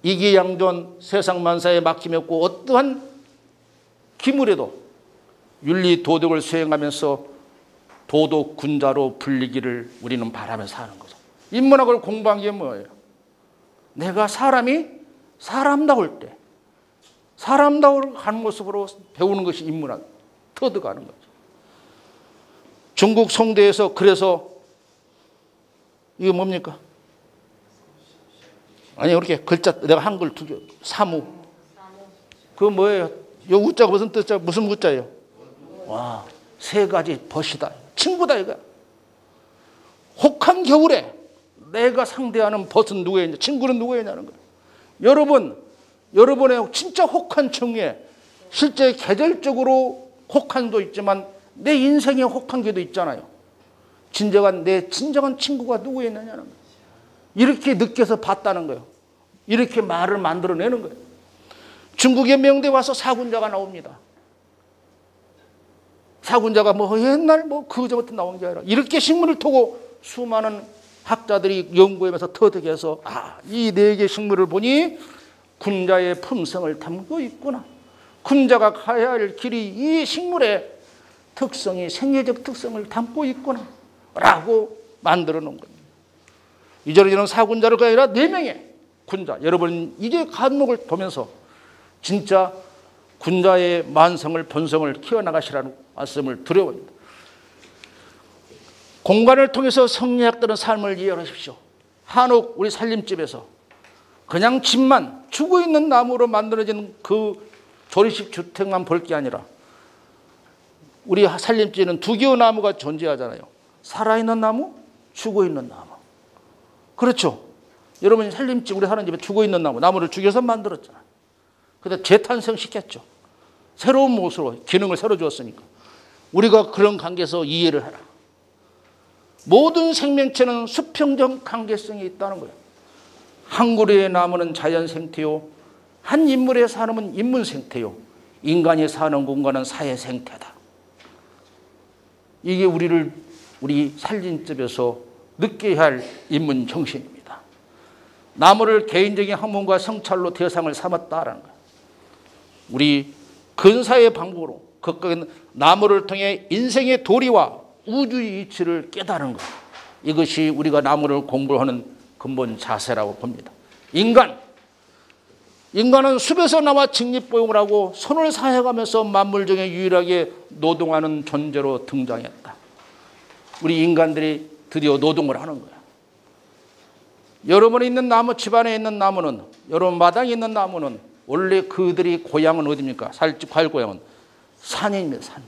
이기양존, 세상 만사에 막힘이 없고 어떠한 기물에도 윤리 도덕을 수행하면서 도덕 군자로 불리기를 우리는 바라면서 사는 거죠. 인문학을 공부한 게 뭐예요? 내가 사람이 사람다울 때 사람다울 하는 모습으로 배우는 것이 인문학, 터득하는 거죠. 중국 송대에서 그래서 이게 뭡니까? 아니 이렇게 글자 내가 한글 두 개, 사무. 그거 뭐예요? 요 우자가 무슨 뜻이야? 무슨 우자예요? 와, 세 가지 벗이다. 친구다 이거야. 혹한 겨울에 내가 상대하는 벗은 누구였냐? 친구는 누구였냐는 거예요. 여러분의 진짜 혹한 청에 실제 계절적으로 혹한도 있지만 내 인생에 혹한 게도 있잖아요. 내 진정한 친구가 누구였느냐는 거예요. 이렇게 느껴서 봤다는 거예요. 이렇게 말을 만들어내는 거예요. 중국의 명대에 와서 사군자가 나옵니다. 사군자가 옛날 그저부터 나온 게 아니라 이렇게 식물을 두고 수많은 학자들이 연구하면서 터득해서 이 네 개의 식물을 보니 군자의 품성을 담고 있구나. 군자가 가야 할 길이 이 식물의 특성이 생애적 특성을 담고 있구나 라고 만들어 놓은 겁니다. 이저는 사군자가 아니라 4명의 군자. 여러분 이게 간목을 보면서 진짜 군자의 만성을 본성을 키워나가시라는 말씀을 드려봅니다. 공간을 통해서 성리학들은 삶을 이해하십시오. 한옥 우리 살림집에서 그냥 집만 죽어있는 나무로 만들어진 그 조리식 주택만 볼 게 아니라 우리 살림집에는 두 개의 나무가 존재하잖아요. 살아있는 나무, 죽어있는 나무. 그렇죠. 여러분 살림집 우리 사는 집에 죽어있는 나무를 죽여서 만들었잖아요. 그래서 재탄생시켰죠. 새로운 모습으로 기능을 새로 주었으니까. 우리가 그런 관계에서 이해를 해라. 모든 생명체는 수평적 관계성이 있다는 거예요. 한 그루의 나무는 자연 생태요. 한 인물의 삶은 인문 생태요. 인간이 사는 공간은 사회 생태다. 이게 우리 살림집에서 느껴야 할 인문 정신입니다. 나무를 개인적인 학문과 성찰로 대상을 삼았다라는 거예요. 우리 근사의 방법으로 그 나무를 통해 인생의 도리와 우주의 이치를 깨달은 것. 이것이 우리가 나무를 공부하는 근본 자세라고 봅니다. 인간은 숲에서 나와 직립보용을 하고 손을 사용하면서 만물 중에 유일하게 노동하는 존재로 등장했다. 우리 인간들이 드디어 노동을 하는 거야. 여러분이 있는 나무, 집안에 있는 나무는, 여러분 마당에 있는 나무는 원래 그들이 고향은 어디입니까? 갈 고향은 산입니다.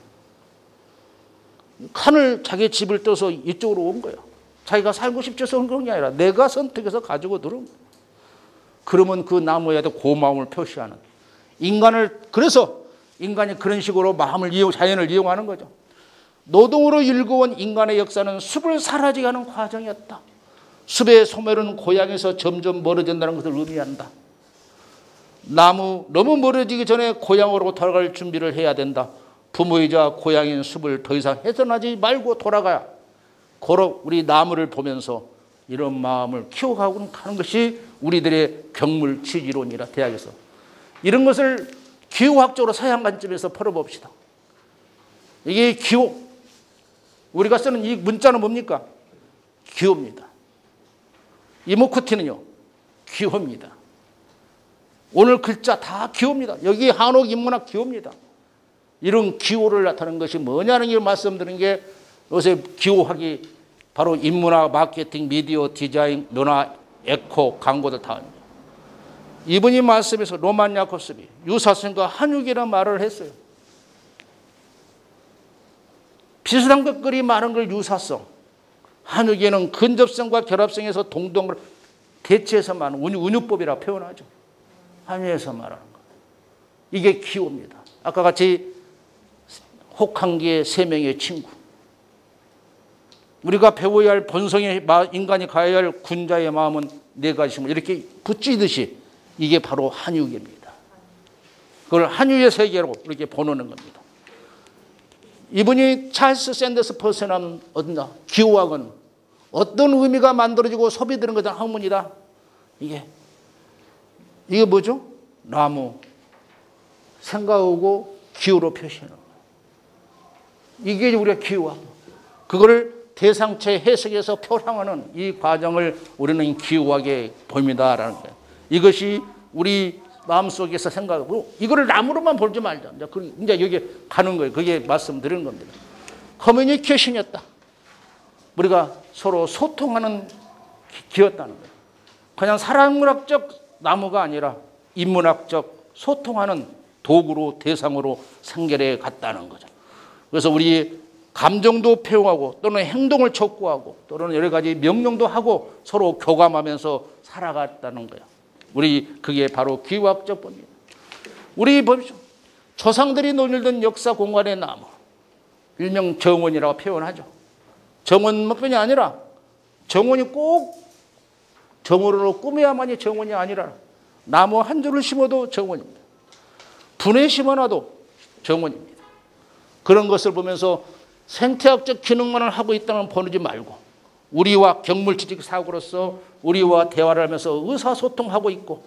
산을 자기 집을 떠서 이쪽으로 온 거예요. 자기가 살고 싶지 해서 그런 게 아니라 내가 선택해서 가지고 들어온 거예요. 그러면 그 나무에 대한 고마움을 표시하는 그래서 인간이 그런 식으로 자연을 이용하는 거죠. 노동으로 일궈온 인간의 역사는 숲을 사라지게 하는 과정이었다. 숲의 소멸은 고향에서 점점 멀어진다는 것을 의미한다. 너무 멀어지기 전에 고향으로 돌아갈 준비를 해야 된다. 부모이자 고향인 숲을 더 이상 훼손하지 말고 돌아가야. 고로 우리 나무를 보면서 이런 마음을 키워가고 가는 것이 우리들의 경물 취지론이라 대학에서. 이런 것을 기후학적으로 서양 관점에서 풀어봅시다. 이게 기호. 우리가 쓰는 이 문자는 뭡니까? 기호입니다. 이모쿠티는요, 기호입니다. 오늘 글자 다 기호입니다. 여기 한옥 인문학 기호입니다. 이런 기호를 나타내는 것이 뭐냐는 걸 말씀드리는 게 요새 기호학이 바로 인문학, 마케팅, 미디어, 디자인, 문화, 에코, 광고들 다 합니다. 이분이 말씀에서 로만 야코스비 유사성과 한육이라는 말을 했어요. 비슷한 것들이 많은 걸 유사성, 한육에는 근접성과 결합성에서 동동을 대체해서 말하는 운유법이라고 표현하죠. 한유에서 말하는 거. 이게 기호입니다. 아까 같이 혹한기의 세 명의 친구. 우리가 배워야 할 본성의 인간이 가야 할 군자의 마음은 네 가지입니다. 이렇게 붙이듯이 이게 바로 한유입니다. 그걸 한유의 세계로 이렇게 보는 겁니다. 이분이 찰스 샌더스 퍼슨하는 기호학은 어떤 의미가 만들어지고 소비되는 것은 학문이다. 이게 뭐죠? 나무, 생각하고 기호로 표시하는 거예요. 이게 우리가 기호학. 그거를 대상체 해석해서 표상하는 이 과정을 우리는 기호학에 봅니다라는 거예요. 이것이 우리 마음속에서 생각하고 이거를 나무로만 보지 말자. 이제 여기 가는 거예요. 그게 말씀드리는 겁니다. 커뮤니케이션이었다. 우리가 서로 소통하는 기였다는 거예요. 그냥 사람문학적 나무가 아니라 인문학적 소통하는 도구로 대상으로 생결해 갔다는 거죠. 그래서 우리 감정도 표현하고 또는 행동을 촉구하고 또는 여러 가지 명령도 하고 서로 교감하면서 살아갔다는 거예요. 그게 바로 기후학적 본입니다. 우리 보십시오. 조상들이 논일던 역사 공간의 나무, 일명 정원이라고 표현하죠. 정원뿐이 아니라 정원이 꼭 정원으로 꾸며야만이 정원이 아니라 나무 한 줄을 심어도 정원입니다. 분에 심어놔도 정원입니다. 그런 것을 보면서 생태학적 기능만을 하고 있다는 보지 말고 우리와 경물지식 사고로서 우리와 대화를 하면서 의사소통하고 있고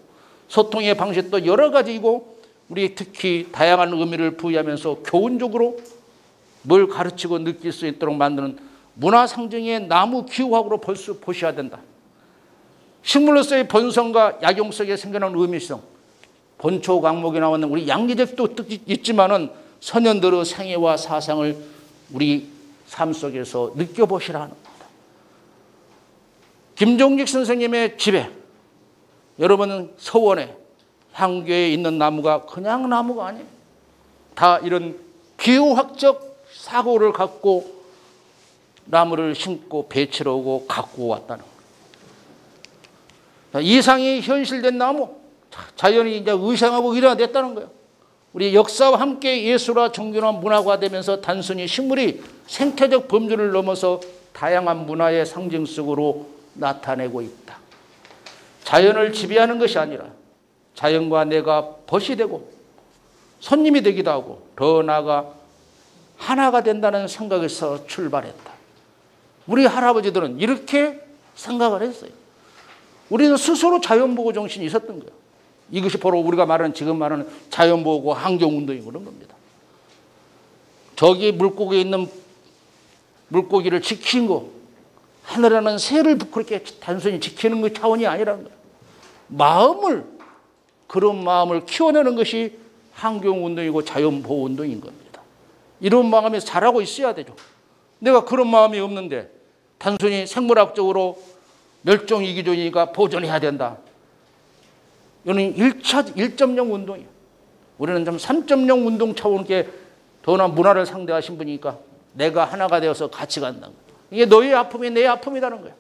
소통의 방식도 여러 가지이고 우리 특히 다양한 의미를 부여하면서 교훈적으로 뭘 가르치고 느낄 수 있도록 만드는 문화상징의 나무 기후학으로 보셔야 된다. 식물로서의 본성과 약용 속에 생겨난 의미성, 본초 강목에 나오는 우리 양리적도 있지만은 선현들의 생애와 사상을 우리 삶 속에서 느껴보시라는 겁니다. 김종직 선생님의 집에 여러분은 서원에 향교에 있는 나무가 그냥 나무가 아니에요. 다 이런 기후학적 사고를 갖고 나무를 심고 배치를 하고 갖고 왔다는 거예요. 이상이 현실된 나무, 자연이 이제 의상하고 일어났다는 거예요. 우리 역사와 함께 예술화, 종교나 문화가 되면서 단순히 식물이 생태적 범주를 넘어서 다양한 문화의 상징 속으로 나타내고 있다. 자연을 지배하는 것이 아니라 자연과 내가 벗이 되고 손님이 되기도 하고 더 나아가 하나가 된다는 생각에서 출발했다. 우리 할아버지들은 이렇게 생각을 했어요. 우리는 스스로 자연보호 정신이 있었던 거예요. 이것이 바로 우리가 말하는 지금 말하는 자연보호고 환경운동이 그런 겁니다. 저기 물고기에 있는 물고기를 지키는 거, 하늘하는 새를 그렇게 단순히 지키는 그 차원이 아니라는 거예요. 마음을, 그런 마음을 키워내는 것이 환경운동이고 자연보호운동인 겁니다. 이런 마음에서 자라고 있어야 되죠. 내가 그런 마음이 없는데 단순히 생물학적으로 멸종위기종이니까 보존해야 된다. 이거는 1.0 운동이에요. 우리는 좀 3.0 운동 차원의 더나 문화를 상대하신 분이니까 내가 하나가 되어서 같이 간다는 거예요. 이게 너의 아픔이 내 아픔이라는 거예요.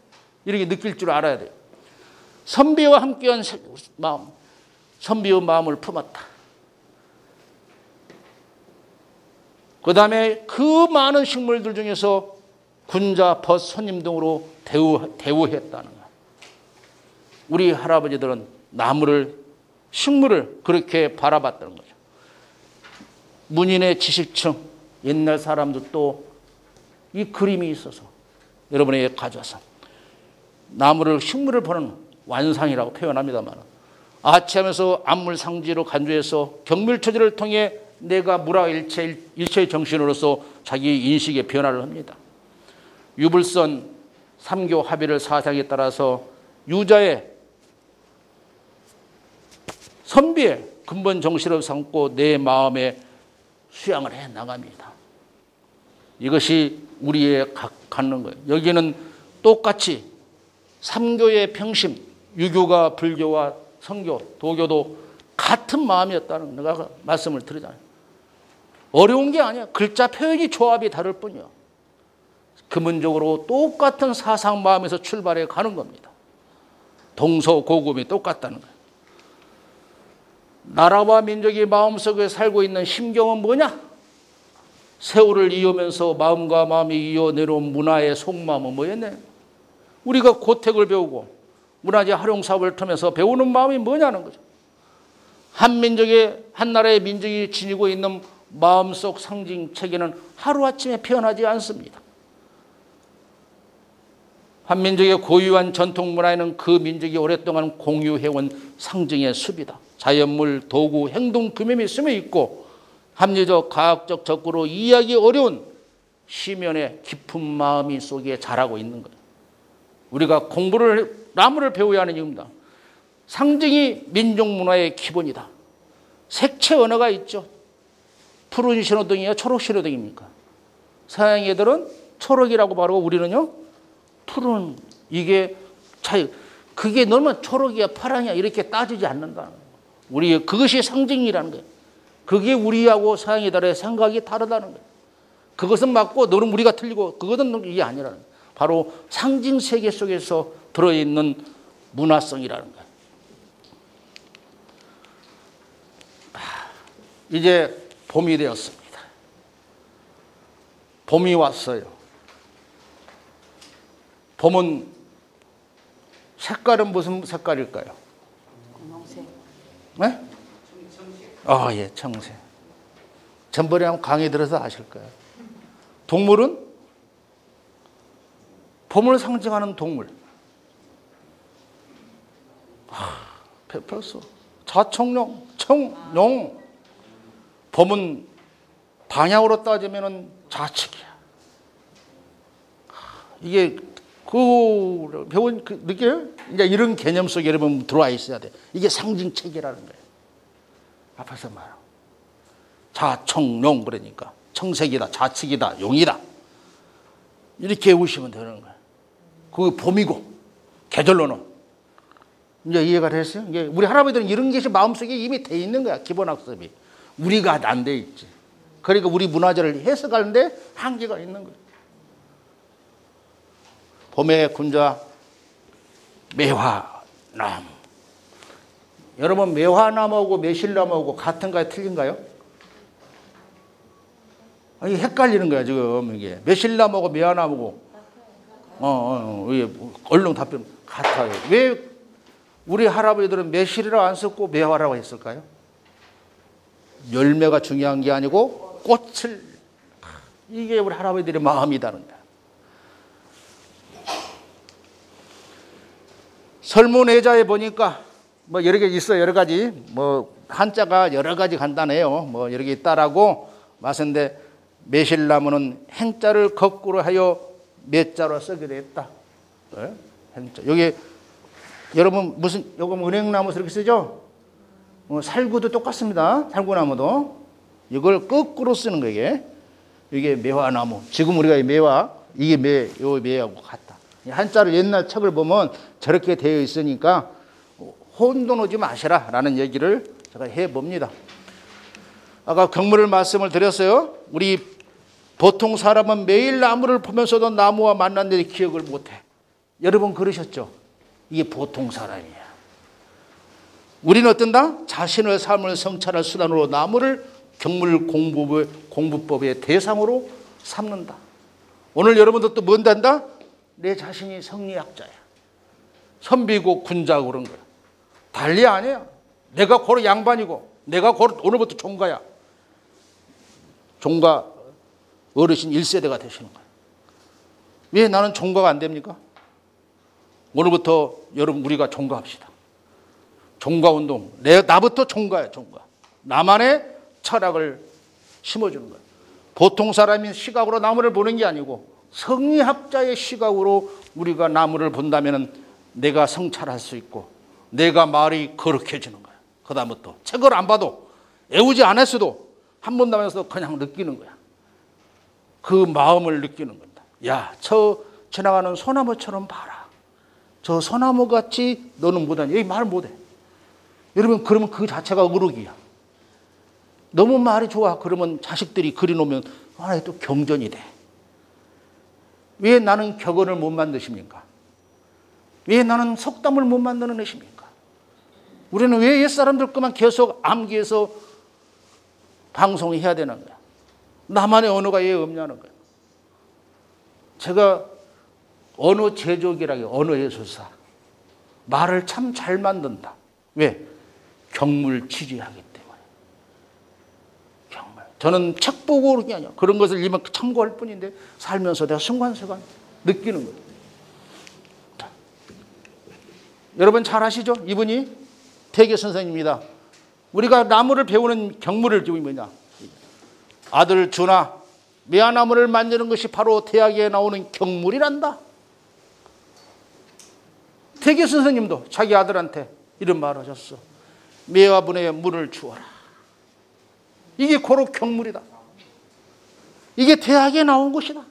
이렇게 느낄 줄 알아야 돼요. 선비와 함께한 마음, 선비의 마음을 품었다. 그 다음에 그 많은 식물들 중에서 군자, 벗, 손님 등으로 대우했다는 거예요. 우리 할아버지들은 나무를, 식물을 그렇게 바라봤다는 거죠. 문인의 지식층, 옛날 사람들도 이 그림이 있어서 여러분에게 가져와서 나무를, 식물을 보는 완상이라고 표현합니다만, 아치하면서 안물 상지로 간주해서 경밀처지를 통해 내가 무라 일체의 정신으로서 자기 인식의 변화를 합니다. 유불선 삼교 합의를 사상에 따라서 유자의 선비의 근본 정신을 삼고 내 마음에 수양을 해 나갑니다. 이것이 우리의 갖는 거예요. 여기는 똑같이 삼교의 평심, 유교가 불교와 성교, 도교도 같은 마음이었다는 내가 말씀을 드리잖아요. 어려운 게 아니야. 글자 표현이 조합이 다를 뿐이야. 근본적으로 똑같은 사상 마음에서 출발해 가는 겁니다. 동서고금이 똑같다는 거예요. 나라와 민족이 마음속에 살고 있는 심경은 뭐냐? 세월을 이으면서 마음과 마음이 이어내려온 문화의 속마음은 뭐였네? 우리가 고택을 배우고 문화재 활용 사업을 통해서 배우는 마음이 뭐냐는 거죠. 한 민족의, 한 나라의 민족이 지니고 있는 마음속 상징 체계는 하루아침에 피어나지 않습니다. 한 민족의 고유한 전통 문화에는 그 민족이 오랫동안 공유해온 상징의 숲이다. 자연물, 도구, 행동 규범이 스며 있고 합리적, 과학적 적으로 이해하기 어려운 시면의 깊은 마음이 속에 자라고 있는 거예요. 우리가 나무를 배워야 하는 이유입니다. 상징이 민족 문화의 기본이다. 색채 언어가 있죠. 푸른 신호등이에요? 초록 신호등입니까? 서양 애들은 초록이라고 말하고 우리는요? 푸른, 이게 차이. 그게 너무 초록이야, 파랑이야 이렇게 따지지 않는다는 거예요. 우리 그것이 상징이라는 거예요. 그게 우리하고 서양 애들의 생각이 다르다는 거예요. 그것은 맞고 너는 우리가 틀리고 그것은 이게 아니라는 거예요. 바로 상징 세계 속에서 들어있는 문화성이라는 거예요. 이제 봄이 되었습니다. 봄이 왔어요. 봄은 색깔은 무슨 색깔일까요? 분홍색. 네? 아, 예, 청색. 전번에 한번 강의 들어서 아실 거예요. 동물은 봄을 상징하는 동물. 벌써 자청룡, 청룡. 봄은 방향으로 따지면은 좌측이야. 이게 그 배운 그 느껴요? 이제 이런 개념 속에 여러분 들어와 있어야 돼. 이게 상징 체계라는 거예요. 앞에서 말하고 자청룡 그러니까 청색이다, 좌측이다, 용이다. 이렇게 외우시면 되는 거예요. 그 봄이고 계절로는 이제 이해가 됐어요? 이게 우리 할아버지들은 이런 것이 마음속에 이미 돼 있는 거야. 기본 학습이. 우리가 안 돼 있지. 그러니까 우리 문화재를 해석하는데 한계가 있는 거예요. 봄의 군자 매화나무. 여러분 매화나무하고 매실나무하고 같은가요? 틀린가요? 이게 헷갈리는 거야 지금 이게. 매실나무하고 매화나무고 얼른 답변 같아요. 왜 우리 할아버지들은 매실이라고 안 썼고 매화라고 했을까요? 열매가 중요한 게 아니고 꽃을. 이게 우리 할아버지들의 마음이다는 거야. 설문의자에 보니까 뭐 여러 개 있어요. 여러 가지. 뭐 한자가 여러 가지 간단해요. 뭐 여러 개 있다라고 말씀인데 매실나무는 행자를 거꾸로 하여 매자로 쓰기도 했다. 네? 행자. 여기 여러분 무슨 요거 은행나무 이렇게 쓰죠? 살구도 똑같습니다. 살구나무도 이걸 거꾸로 쓰는 거예요. 이게 매화나무. 지금 우리가 매화 이게 요 매하고 같다. 한자를 옛날 책을 보면 저렇게 되어 있으니까 혼돈하지 마시라라는 얘기를 제가 해봅니다. 아까 경물을 말씀을 드렸어요. 우리 보통 사람은 매일 나무를 보면서도 나무와 만났는데 기억을 못해. 여러분 그러셨죠? 이게 보통 사람이야. 우리는 어떤다? 자신의 삶을 성찰할 수단으로 나무를 경물 공부법의 대상으로 삼는다. 오늘 여러분도 또 뭔단다? 내 자신이 성리학자야. 선비고 군자고 그런 거야. 달리 아니야. 내가 고로 양반이고 내가 고로 오늘부터 종가야. 종가 어르신 1세대가 되시는 거야. 왜 나는 종가가 안 됩니까? 오늘부터 여러분 우리가 종가합시다. 종가운동. 나부터 종가야. 종가. 나만의 철학을 심어주는 거야. 보통 사람인 시각으로 나무를 보는 게 아니고 성리학자의 시각으로 우리가 나무를 본다면 내가 성찰할 수 있고 내가 말이 거룩해지는 거야. 그 다음부터 책을 안 봐도 애우지 않았어도 한 번 나면서 그냥 느끼는 거야. 그 마음을 느끼는 겁니다. 야, 저 지나가는 소나무처럼 봐라. 저 소나무같이 너는 못하니. 여기 말 못해. 여러분 그러면 그 자체가 의록이야. 너무 말이 좋아. 그러면 자식들이 그려놓으면 하나의 또 경전이 돼. 왜 나는 격언을 못 만드십니까? 왜 나는 속담을 못 만드는 것입니까? 우리는 왜 옛사람들 것만 계속 암기해서 방송을 해야 되는 거야? 나만의 언어가 왜 없냐는 거야. 제가 언어 제조기라고 언어 예술사. 말을 참 잘 만든다. 왜? 경물 취지하기 때문에. 경물. 저는 책 보고 그런 게 아니야. 그런 것을 일반 참고할 뿐인데 살면서 내가 순간순간 느끼는 거예요. 자. 여러분 잘 아시죠? 이분이 태계 선생님입니다. 우리가 나무를 배우는 경물을 지금 뭐냐? 아들 준아, 매화나무를 만드는 것이 바로 대학에 나오는 경물이란다. 태계 선생님도 자기 아들한테 이런 말을 하셨어. 매화분에 물을 주어라. 이게 고로 경물이다. 이게 대학에 나온 것이다.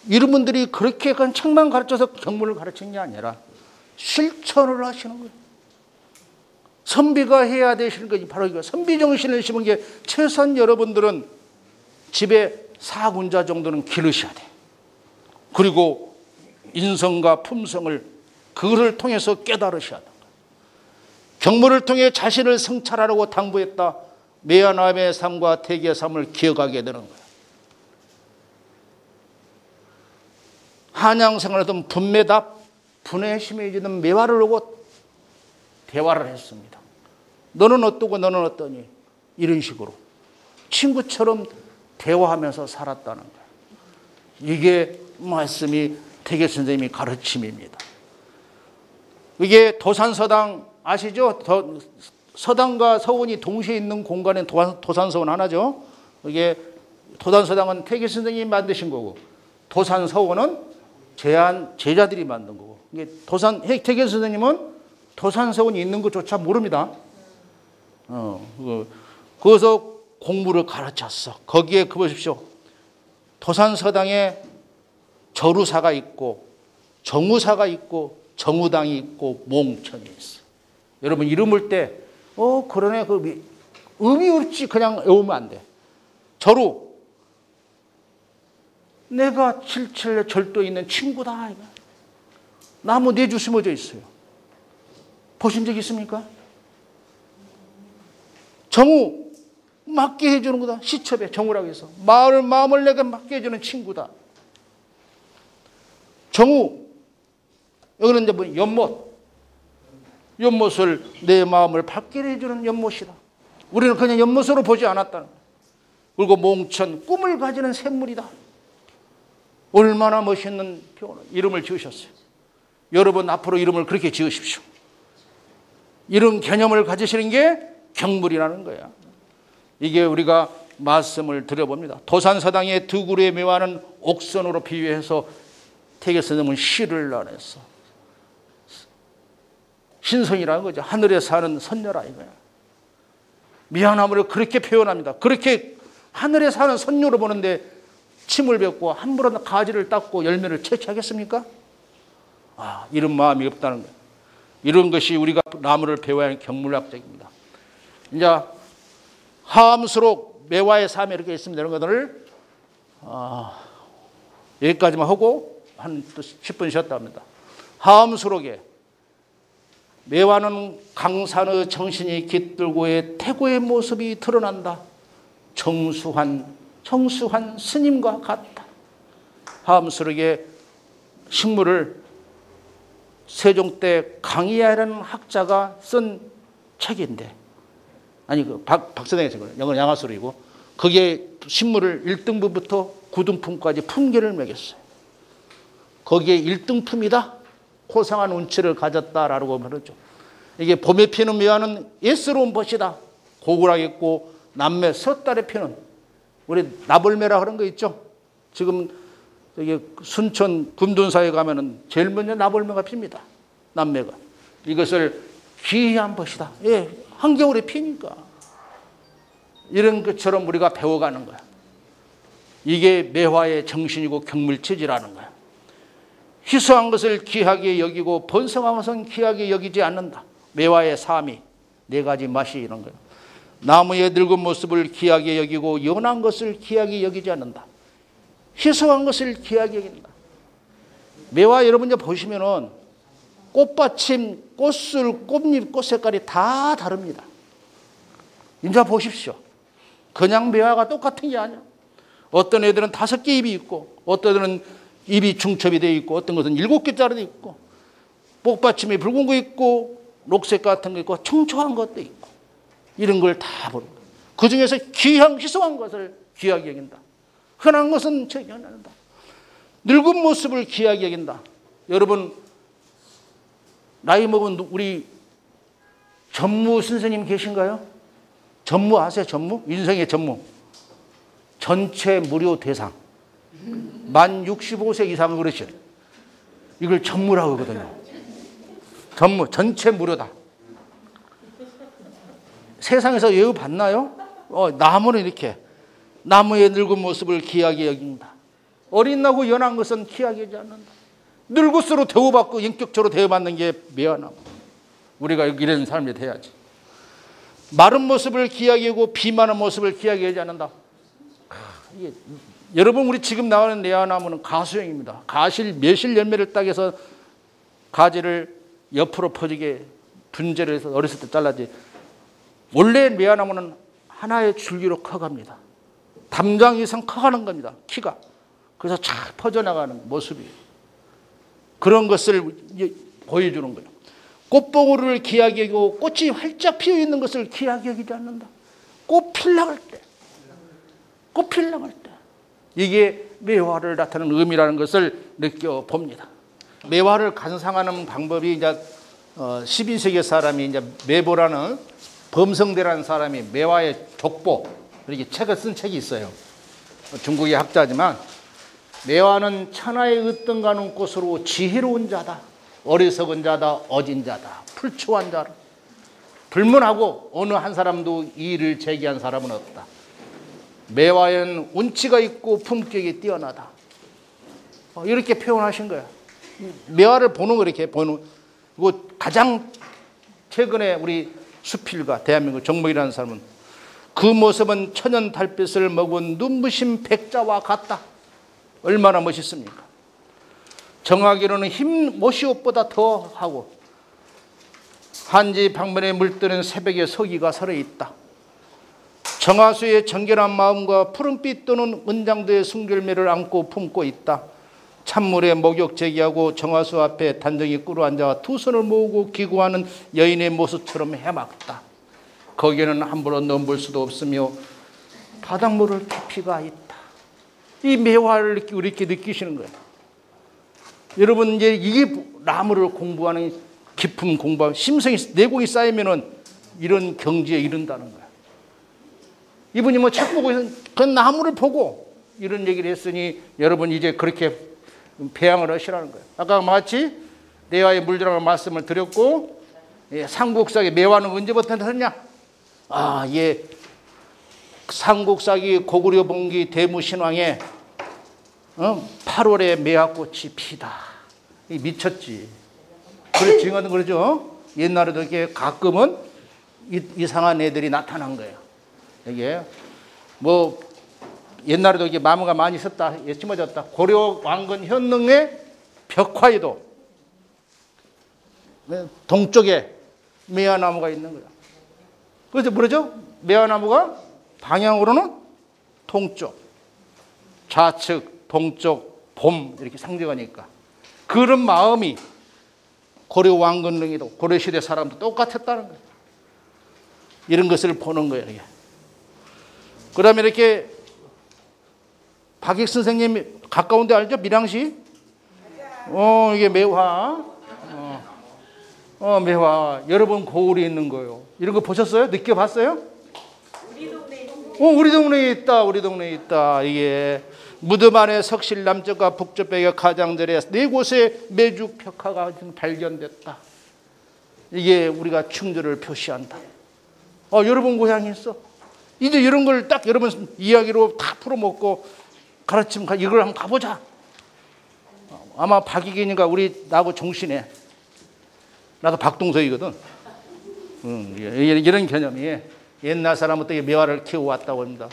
이런 분들이 그렇게 그냥 책만 가르쳐서 경물을 가르친 게 아니라 실천을 하시는 거예요. 선비가 해야 되시는 것이 바로 이거. 선비 정신을 심은 게 최소한 여러분들은 집에 4군자 정도는 기르셔야 돼. 그리고 인성과 품성을 그를 통해서 깨달으셔야 된다. 경물을 통해 자신을 성찰하라고 당부했다. 매화나무의 삶과 태계의 삶을 기억하게 되는 거야. 한양생활하던 분매답, 분에 심해지는 매화를 보고 대화를 했습니다. 너는 어떠고 너는 어떠니? 이런 식으로 친구처럼 대화하면서 살았다는 거예요. 이게 말씀이 태계 선생님이 가르침입니다. 이게 도산서당 아시죠? 서당과 서원이 동시에 있는 공간에 도산서원 하나죠. 이게 도산서당은 태계 선생님이 만드신 거고 도산서원은 제자들이 만든 거고. 이게 태계 선생님은 도산서원이 있는 것조차 모릅니다. 거기서 공부를 가르쳤어. 거기에 그 보십시오. 도산서당에 절우사가 있고 정우사가 있고 정우당이 있고 몽천이 있어. 여러분 이름 볼 때 그러네. 그 의미 없이 그냥 외우면 안 돼. 절우. 내가 77년 절도에 있는 친구다. 나무 4주 심어져 있어요. 보신 적 있습니까? 정우. 맞게 해주는 거다. 시첩에 정우라고 해서. 마음을 내가 맞게 해주는 친구다. 정우. 여기는 이제 뭐 연못. 연못을 내 마음을 밝게 해주는 연못이다. 우리는 그냥 연못으로 보지 않았다는 거예요. 그리고 몽천, 꿈을 가지는 샘물이다. 얼마나 멋있는 이름을 지으셨어요. 여러분 앞으로 이름을 그렇게 지으십시오. 이런 개념을 가지시는 게 경물이라는 거야. 이게 우리가 말씀을 드려봅니다. 도산서당의 두 그루의 매화는 옥선으로 비유해서 태계 선생님은 시를 나눴어. 신성이라는 거죠. 하늘에 사는 선녀라 이거야. 미안함을 그렇게 표현합니다. 그렇게 하늘에 사는 선녀로 보는데 침을 뱉고 함부로 가지를 닦고 열매를 채취하겠습니까? 이런 마음이 없다는 거예요. 이런 것이 우리가 나무를 배워야 하는 경물학적입니다. 이제 하암수록 매화의 삶에 이렇게 있습니다. 이런 것들을 여기까지만 하고 한 10분 쉬었다 합니다. 하암수록에 매화는 강산의 정신이 깃들고의 태고의 모습이 드러난다. 정수한 스님과 같다. 하암수록의 식물을 세종 때 강희야라는 학자가 쓴 책인데, 아니 그 박사장의 책은 영어 양화술이고, 거기에 식물을 1등분부터 9등품까지 품계를 매겼어요. 거기에 1등품이다. 고상한 운치를 가졌다라고 말하죠. 이게 봄에 피는 매화는 예스러운 벗이다. 고구라겠고, 남매 섣달에 피는 우리 나벌매라 그런 거 있죠. 지금 여기 순천 금둔사에 가면은 제일 먼저 나벌매가 핍니다. 남매가. 이것을 귀한 벗이다. 예, 한겨울에 피니까. 이런 것처럼 우리가 배워가는 거야. 이게 매화의 정신이고 경물체질이라는 거야. 희소한 것을 귀하게 여기고 번성한 것은 귀하게 여기지 않는다. 매화의 삶이 네 가지 맛이 이런 거예요. 나무의 늙은 모습을 귀하게 여기고 연한 것을 귀하게 여기지 않는다. 희소한 것을 귀하게 여긴다. 매화 여러분 보시면은 꽃받침, 꽃술, 꽃잎, 꽃 색깔이 다 다릅니다. 이제 보십시오. 그냥 매화가 똑같은 게 아니야. 어떤 애들은 5개 잎이 있고, 어떤 애들은 잎이 중첩이 되어 있고, 어떤 것은 7개짜리도 있고, 꽃받침이 붉은 거 있고, 녹색 같은 거 있고, 청초한 것도 있고, 이런 걸 다 보는 거예요. 그 중에서 귀한, 희소한 것을 귀하게 여긴다. 흔한 것은 저기한다. 늙은 모습을 귀하게 여긴다. 여러분, 나이 먹은 우리 전무 선생님 계신가요? 전무 아세요? 전무? 인생의 전무. 전체 무료 대상. 만 65세 이상은 그러시죠. 이걸 전무라고 하거든요. 전무, 전체 무료다. 세상에서 예우 받나요? 나무는 이렇게 나무의 늙은 모습을 귀하게 여긴다. 어린 나고 연한 것은 귀하게 여기지 않는다. 늙을수록 대우받고 인격적으로 대우받는 게 매화나무. 우리가 이런 삶이 돼야지. 마른 모습을 귀하게 여기고 비만한 모습을 귀하게 여기지 않는다. 여러분, 우리 지금 나오는 매화나무는 가수형입니다. 매실 열매를 따서 가지를 옆으로 퍼지게 분재를 해서 어렸을 때 잘라지. 원래 매화나무는 하나의 줄기로 커갑니다. 담장 이상 커가는 겁니다. 키가. 그래서 쫙 퍼져나가는 모습이에요. 그런 것을 보여주는 거예요. 꽃보고를 귀하게 여기고 꽃이 활짝 피어있는 것을 귀하게 여기지 않는다. 꽃 필랑할 때. 이게 매화를 나타내는 의미라는 것을 느껴봅니다. 매화를 감상하는 방법이 이제 12세기 사람이 이제 매보라는 범성대라는 사람이 매화의 족보 이렇게 책을 쓴 책이 있어요. 중국의 학자지만 매화는 천하의 으뜸가는 꽃으로 지혜로운 자다. 어리석은 자다. 어진 자다. 풀초한 자다. 불문하고 어느 한 사람도 이의를 제기한 사람은 없다. 매화에는 운치가 있고 품격이 뛰어나다. 이렇게 표현하신 거야. 매화를 보는 거 이렇게 보는. 그리고 가장 최근에 우리 수필가 대한민국 정목이라는 사람은 그 모습은 천연 달빛을 먹은 눈부신 백자와 같다. 얼마나 멋있습니까? 정하기로는 흰 모시옷보다 더 하고 한지 방면에 물드는 새벽의 서기가 살아있다. 정화수의 정결한 마음과 푸른빛 또는 은장도의 순결매를 안고 품고 있다. 찬물에 목욕 제기하고 정화수 앞에 단정히 꿇어앉아 두 손을 모으고 기구하는 여인의 모습처럼 해맑다. 거기에는 함부로 넘볼 수도 없으며 바닷물을 깊이가 있다. 이 매화를 이렇게 느끼시는 거예요. 여러분, 이제 이게 나무를 공부하는 깊은 공부하는 심성이 내공이 쌓이면은 이런 경지에 이른다는 거예요. 이분이 뭐 책 보고 그 나무를 보고 이런 얘기를 했으니 여러분 이제 그렇게 배양을 하시라는 거예요. 아까 마치 내화에 물들어가는 말씀을 드렸고, 삼국사기 매화는 언제부터 했냐? 삼국사기 고구려 봉기 대무신왕에 8월에 매화꽃이 피다. 미쳤지. 그래 증언은 그러죠. 옛날에도 이렇게 가끔은 이상한 애들이 나타난 거예요. 이게 뭐 옛날에도 이게 나무가 많이 있었다, 심어졌다. 고려 왕건 현릉의 벽화에도 동쪽에 매화나무가 있는 거야. 그래서 뭐죠? 매화나무가 방향으로는 동쪽, 좌측, 동쪽, 봄 이렇게 상징하니까 그런 마음이 고려 왕건릉에도 고려시대 사람도 똑같았다는 거예요. 이런 것을 보는 거예요. 이게. 그 다음에 이렇게 박익 선생님 가까운데 알죠? 밀양시? 이게 매화. 매화. 여러분 고을에 있는 거예요. 이런 거 보셨어요? 느껴봤어요? 우리 동네에 있다. 우리 동네에 있다. 이게 무덤 안에 석실 남쪽과 북쪽 벽에 가장들에 네 곳에 매주 벽화가 발견됐다. 이게 우리가 충주를 표시한다. 여러분 고향이 있어. 이제 이런 걸 딱 여러분 이야기로 다 풀어먹고 가르치면 이걸 한번 가보자. 아마 박이기니까 우리 나하고 종신해. 나도 박동석이거든. 이런 개념이 옛날 사람부터 매화를 키워왔다고 합니다.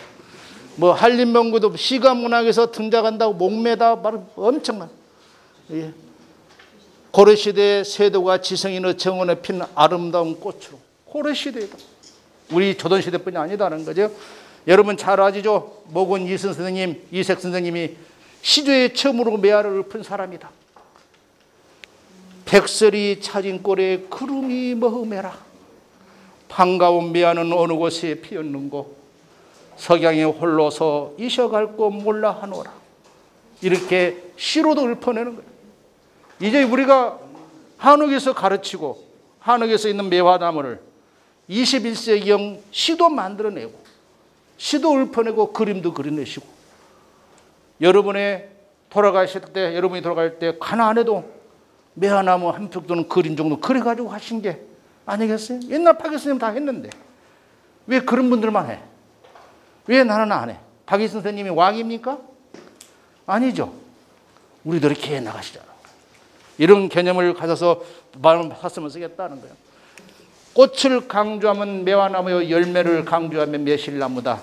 뭐 한림명구도 시가문학에서 등장한다고 목매다 말은 엄청난. 고려시대의 세도가 지성인의 정원에 핀 아름다운 꽃으로 고려시대다. 우리 조선시대뿐이 아니다는 거죠. 여러분 잘 아시죠? 목은 이승 선생님, 이색 선생님이 시조에 처음으로 매화를 읊은 사람이다. 백설이 차진 꼴에 구름이 머흠해라. 반가운 매화는 어느 곳에 피었는고 석양에 홀로서 이셔갈 곳 몰라 하노라. 이렇게 시로도 읊어내는 거예요. 이제 우리가 한옥에서 가르치고 한옥에서 있는 매화나무를 21세기형 시도 만들어내고 시도 읊어내고 그림도 그려내시고 여러분의 돌아가실 때 여러분이 돌아갈 때 가나안에도 매화나무 한 쪽 또는 그림 정도 그려가지고 하신 게 아니겠어요? 옛날 박 교수님 다 했는데 왜 그런 분들만 해? 왜 나는 안 해? 박희 선생님이 왕입니까? 아니죠. 우리도 이렇게 해 나가시잖아. 이런 개념을 가져서 말씀을 쓰겠다는 거예요. 꽃을 강조하면 매화나무요, 열매를 강조하면 매실나무다.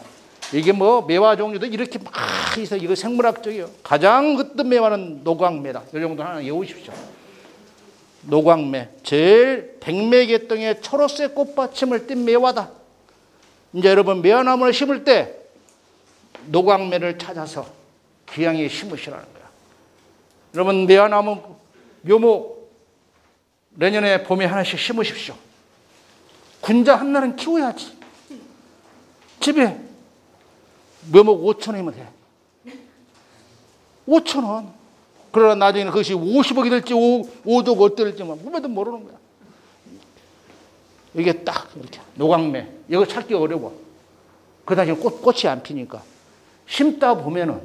이게 뭐 매화 종류도 이렇게 막 있어. 이거 생물학적이에요. 가장 그때 매화는 노광매다. 이 정도 하나 외우십시오. 노광매. 제일 백매계통의 초록색 꽃받침을 띤 매화다. 이제 여러분 매화나무를 심을 때 노광매를 찾아서 귀향에 심으시라는 거야. 여러분 매화나무 묘목 내년에 봄에 하나씩 심으십시오. 군자 하나는 키워야지. 집에 묘목 5,000원이면 돼. 5,000원. 그러나 나중에는 그것이 50억이 될지 5억 어떻게 될지 꿈에도 모르는 거야. 이게 딱 이렇게 노광매. 이거 찾기 어려워. 그 다음에 꽃이 안 피니까. 심다 보면은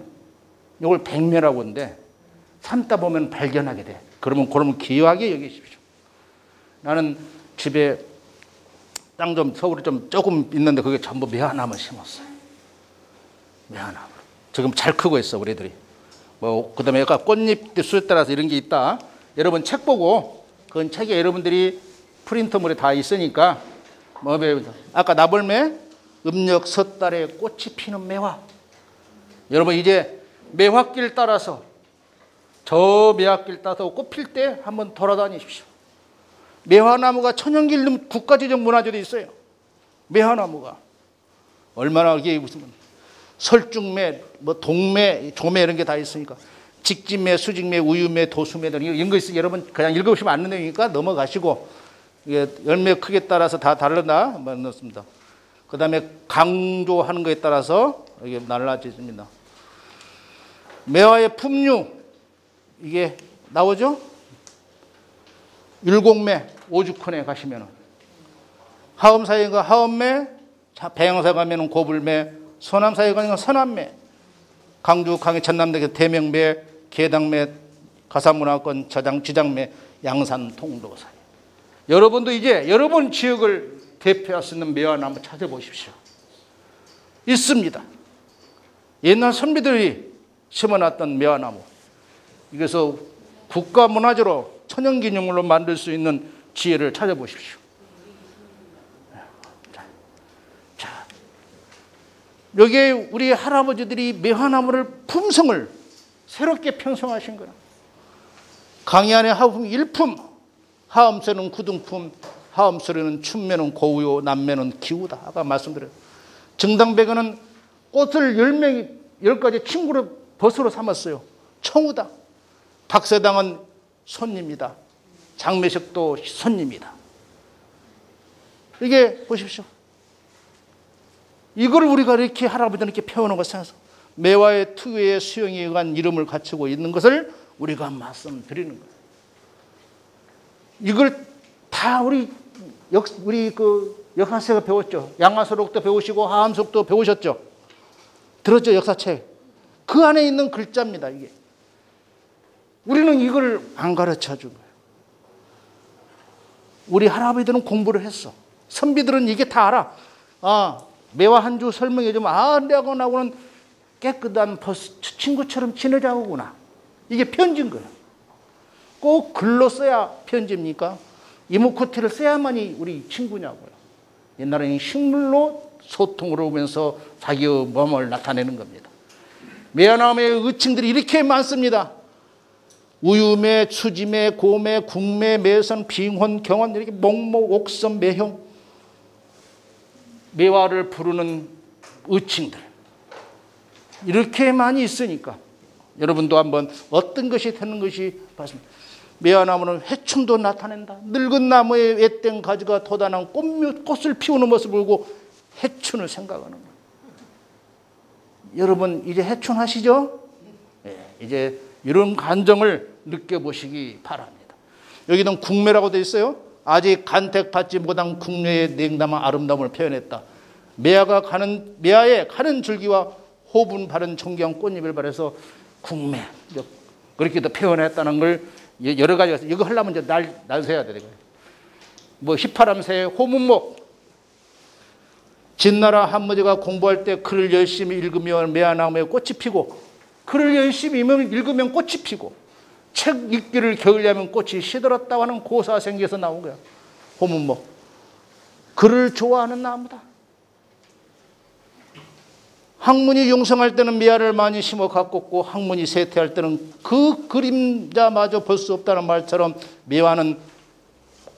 이걸 백매라고 하는데 삶다 보면 발견하게 돼. 그러면 귀하게 여기십시오. 나는 집에 땅 좀 서울에 좀 조금 있는데 그게 전부 매화나무 심었어요. 매화나무. 지금 잘 크고 있어 우리들이. 뭐 그다음에 아까 꽃잎 수에 따라서 이런 게 있다. 여러분 책 보고 그건 책에 여러분들이 프린터물에 다 있으니까 뭐 아까 나벌매 음력 섣달에 꽃이 피는 매화. 여러분 이제 매화길 따라서 저 매화길 따라서 꽃 필 때 한번 돌아다니십시오. 매화나무가 천연길름 국가지정 문화재도 있어요. 매화나무가 얼마나 이게 무슨 설중매, 뭐 동매, 조매 이런 게 다 있으니까 직진매, 수직매, 우유매, 도수매 등 이런 거 있으니 여러분 그냥 읽어보시면 안 되니까 넘어가시고 이게 열매 크기에 따라서 다 다르다 한번 넣습니다. 그 다음에 강조하는 거에 따라서 이게 달라집니다. 매화의 품류 이게 나오죠? 율곡매 오죽헌에 가시면은 하엄사에 그 하엄매, 배양사 가면은 고불매, 서남사회관이 서남매, 강주 강의 전남대 대명매, 계당매, 가사문화권 지장매, 양산 통도사회. 여러분도 이제 여러분 지역을 대표할 수 있는 매화나무 한번 찾아보십시오. 있습니다. 옛날 선비들이 심어놨던 매화나무. 이래서 국가문화재로 천연기념물로 만들 수 있는 지혜를 찾아보십시오. 자, 여기에 우리 할아버지들이 매화나무를 품성을 새롭게 편성하신 거야. 강의안의 하품 일품, 하음새는 구등품, 하음소리는 춘매는 고우요, 남매는 기우다. 아까 말씀드렸어요. 정당백은은 꽃을 10가지 친구를 벗으로 삼았어요. 청우다. 박세당은 손님이다. 장매식도 손님이다. 이게 보십시오. 이걸 우리가 이렇게 할아버지는 이렇게 표현한 것을 매화의 특유의 수용에 의한 이름을 갖추고 있는 것을 우리가 말씀드리는 거예요. 이걸 다 우리 역사책을 배웠죠. 양화서록도 배우시고 하암석도 배우셨죠. 들었죠, 역사책. 그 안에 있는 글자입니다, 이게. 우리는 이걸 안 가르쳐 준 거예요. 우리 할아버지들은 공부를 했어. 선비들은 이게 다 알아. 아, 매화 한 주 설명해 주면, 아, 내가 나하고는 깨끗한 친구처럼 지내자고구나. 이게 편지인 거예요. 꼭 글로 써야 편지입니까? 이모코티를 써야만이 우리 친구냐고요. 옛날에는 식물로 소통을 하면서 자기의 몸을 나타내는 겁니다. 매화나무의 의칭들이 이렇게 많습니다. 우유매, 추지매, 고매, 국매, 매선, 빙혼, 경원, 이렇게 목목, 옥선, 매형, 매화를 부르는 의칭들 이렇게 많이 있으니까 여러분도 한번 어떤 것이 되는 것이 봤습니다. 매화나무는 해충도 나타낸다. 늙은 나무의 앳된 가지가 돋아난 꽃을 피우는 모습을 보고 해충을 생각하는 거예요. 여러분 이제 해충하시죠? 네, 이제 이런 감정을 느껴보시기 바랍니다. 여기는 국매라고 되어 있어요. 아직 간택받지 못한 국매의 냉담한 아름다움을 표현했다. 매화의 가는 줄기와 호분 바른 정겨운 꽃잎을 발해서 국매 그렇게도 표현했다는 걸 여러 가지가 있어요. 이거 하려면 이제 날 세야 되는 거예요. 뭐 휘파람새, 호문목. 진나라 한무제가 공부할 때 글을 열심히 읽으면 매화나무에 꽃이 피고, 글을 열심히 읽으면 꽃이 피고, 책 읽기를 겨울야면 꽃이 시들었다고 하는 고사생기에서 나온 거야. 호문목. 글을 좋아하는 나무다. 학문이 용성할 때는 매화를 많이 심어 가꿨고 학문이 쇠퇴할 때는 그 그림자마저 볼 수 없다는 말처럼 매화는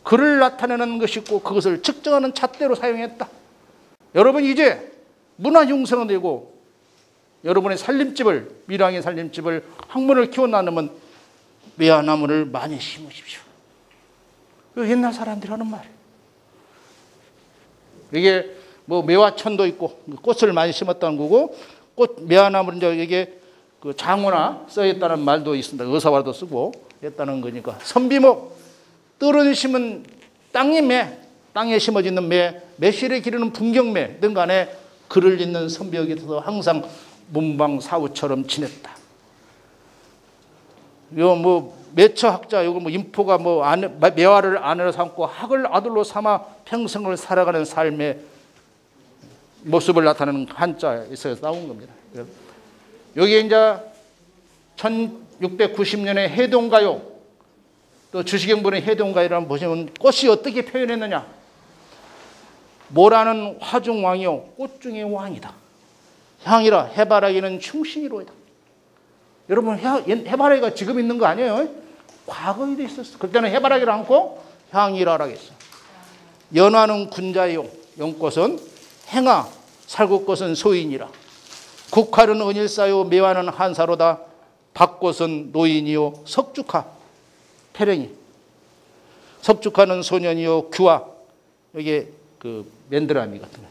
글을 나타내는 것이 있고 그것을 측정하는 잣대로 사용했다. 여러분 이제 문화 융성은 되고 여러분의 살림집을 밀양의 살림집을 학문을 키워나누면 매화나무를 많이 심으십시오. 옛날 사람들이 하는 말이에요. 이게 뭐 매화천도 있고 꽃을 많이 심었다는 거고 매화나무는 이제 이게 그 장어나 써있다는 말도 있습니다. 의사와도 쓰고 했다는 거니까 선비목 뜰은 심은 땅에 심어지는 매실에 기르는 분경매 등 간에 글을 읽는 선비에게 있어서 항상 문방사우처럼 지냈다. 요 뭐 매처학자 요거 뭐 인포가 뭐 매화를 아내로 삼고 학을 아들로 삼아 평생을 살아가는 삶의 모습을 나타내는 한자에서 나온 겁니다. 여기에 이제 1690년에 해동가요, 또 주시경분의 해동가요를 보시면 꽃이 어떻게 표현했느냐. 모라는 화중왕이요 꽃 중의 왕이다. 향이라 해바라기는 충신이로이다. 여러분 해바라기가 지금 있는 거 아니에요? 과거에도 있었어. 그때는 해바라기를 않고 향이라라고 했어. 연화는 군자요 연꽃은 행하 살구꽃은 소인이라. 국화는 은일사요 매화는 한사로다. 박꽃은 노인이요 석축화 태령이. 석축화는 소년이요 규화 여기 그 맨드라미 같은 거.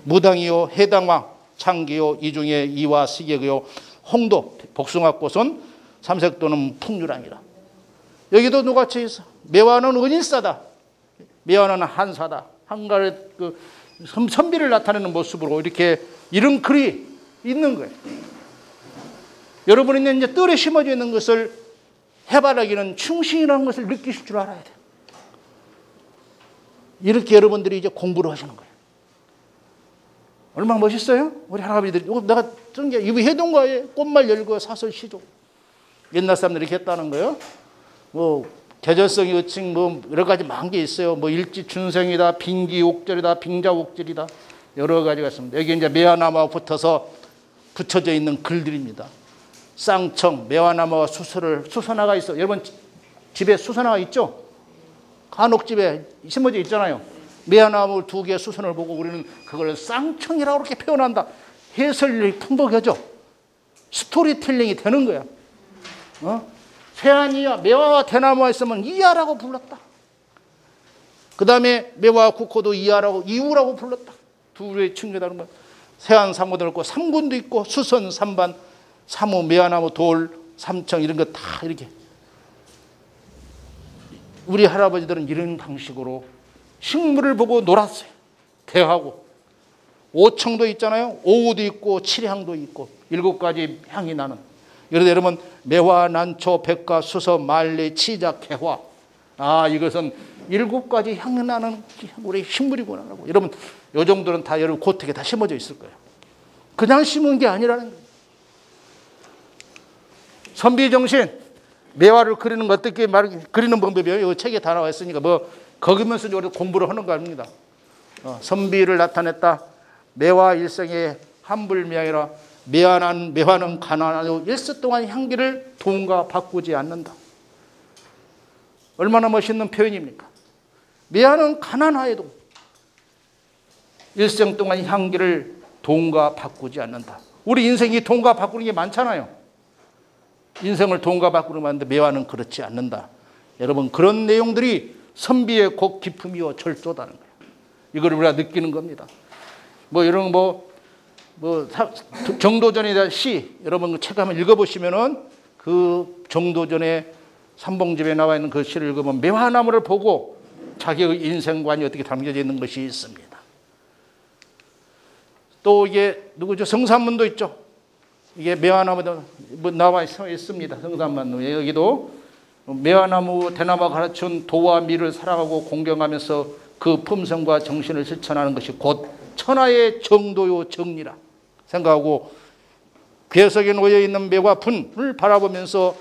무당이요 해당왕 창기요 이중에 이와 시객이요 홍도 복숭아꽃은 삼색도는 풍류랑이라. 여기도 누가쳐 있어. 매화는 은일사다. 매화는 한사다. 한가를 그 선비를 나타내는 모습으로 이렇게 이런 글이 있는 거예요. 여러분이 이제 뜰에 심어져 있는 것을 해바라기는 충신이라는 것을 느끼실 줄 알아야 돼요. 이렇게 여러분들이 이제 공부를 하시는 거예요. 얼마나 멋있어요? 우리 할아버지들이 내가 쓴 게 이 해동가에 꽃말 열고 사설 시조. 옛날 사람들이 이렇게 했다는 거예요. 뭐 계절성의 의칭 뭐 여러 가지 많은 게 있어요. 뭐 일지춘생이다, 빙기옥절이다, 빙자옥절이다, 여러 가지가 있습니다. 여기 이제 매화나무와 붙어서 붙여져 있는 글들입니다. 쌍청, 매화나무와 수선화가 있어. 여러분 집에 수선화가 있죠? 간혹 집에 심어져 있잖아요. 매화나무 2개 수선을 보고 우리는 그걸 쌍청이라고 그렇게 표현한다. 해설력이 풍부해져. 스토리텔링이 되는 거야. 세안이야 매화와 대나무가 있으면 이하라고 불렀다. 그 다음에 매화와 국호도 이우라고 불렀다. 둘의 층계다는 거야. 세안 상호도 있고 삼군도 있고 수선, 삼반, 사무, 매화나무, 돌, 삼청 이런 거 다 이렇게. 우리 할아버지들은 이런 방식으로 식물을 보고 놀았어요. 대하고. 오청도 있잖아요. 오우도 있고 칠향도 있고 7가지 향이 나는. 예를 들면 매화, 난초, 백과, 수서, 말리, 치자, 개화. 이것은 7가지 향이 나는 우리 식물이구나. 여러분 이 정도는 다 여러분 고택에 다 심어져 있을 거예요. 그냥 심은 게 아니라는 거예요. 선비정신, 매화를 그리는 거 어떻게 그리는 방법이에요? 이 책에 다 나와 있으니까 뭐 거기면서 우리 공부를 하는 거 아닙니다. 선비를 나타냈다. 매화 일생의 한불명이라 매화는 가난하고 일세 동안 향기를 돈과 바꾸지 않는다. 얼마나 멋있는 표현입니까? 매화는 가난하여도 일생 동안 향기를 돈과 바꾸지 않는다. 우리 인생이 돈과 바꾸는 게 많잖아요. 인생을 돈과 바꾸는 게 많은데 매화는 그렇지 않는다. 여러분 그런 내용들이 선비의 곡 기품이요 절조다는 거예요. 이걸 우리가 느끼는 겁니다. 뭐 이런 정도전의 시 여러분 그 책 한번 읽어보시면은 그 정도전의 삼봉집에 나와 있는 그 시를 읽으면 매화나무를 보고 자기의 인생관이 어떻게 담겨져 있는 것이 있습니다. 또 이게 누구죠? 성산문도 있죠. 이게 매화나무도 나와 있습니다. 성산문도 여기도 매화나무 대나무가 가르친 도와 미를 사랑하고 공경하면서 그 품성과 정신을 실천하는 것이 곧 천하의 정도요 정리라 생각하고 괴석에 놓여있는 매화 분을 바라보면서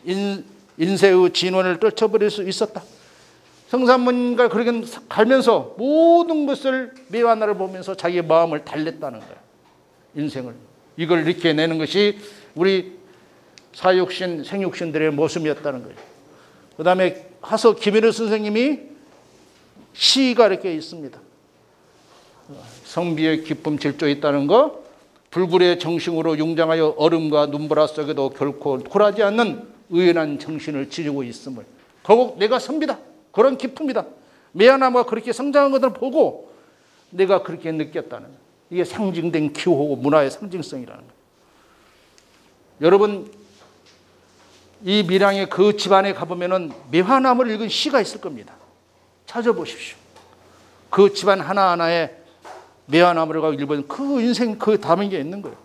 인세의 진원을 떨쳐버릴 수 있었다. 성산문가 그렇게 갈면서 모든 것을 매화나를 보면서 자기의 마음을 달랬다는 거예요. 인생을. 이걸 이렇게 내는 것이 우리 사육신, 생육신들의 모습이었다는 거예요. 그 다음에 하서 김일호 선생님이 시가 이렇게 있습니다. 성비의 기쁨 질조 있다는 거, 불굴의 정신으로 융장하여 얼음과 눈보라 속에도 결코 굴하지 않는 의연한 정신을 지니고 있음을. 결국 내가 선비다. 그런 기쁨이다. 매화나무가 그렇게 성장한 것을 보고 내가 그렇게 느꼈다는 거예요. 이게 상징된 기호고 문화의 상징성이라는 거예요. 여러분 이 밀양의 그 집안에 가보면은 매화나무를 읽은 시가 있을 겁니다. 찾아보십시오. 그 집안 하나하나에 매화나무를 가고 읽은 그 인생 그 담은 게 있는 거예요.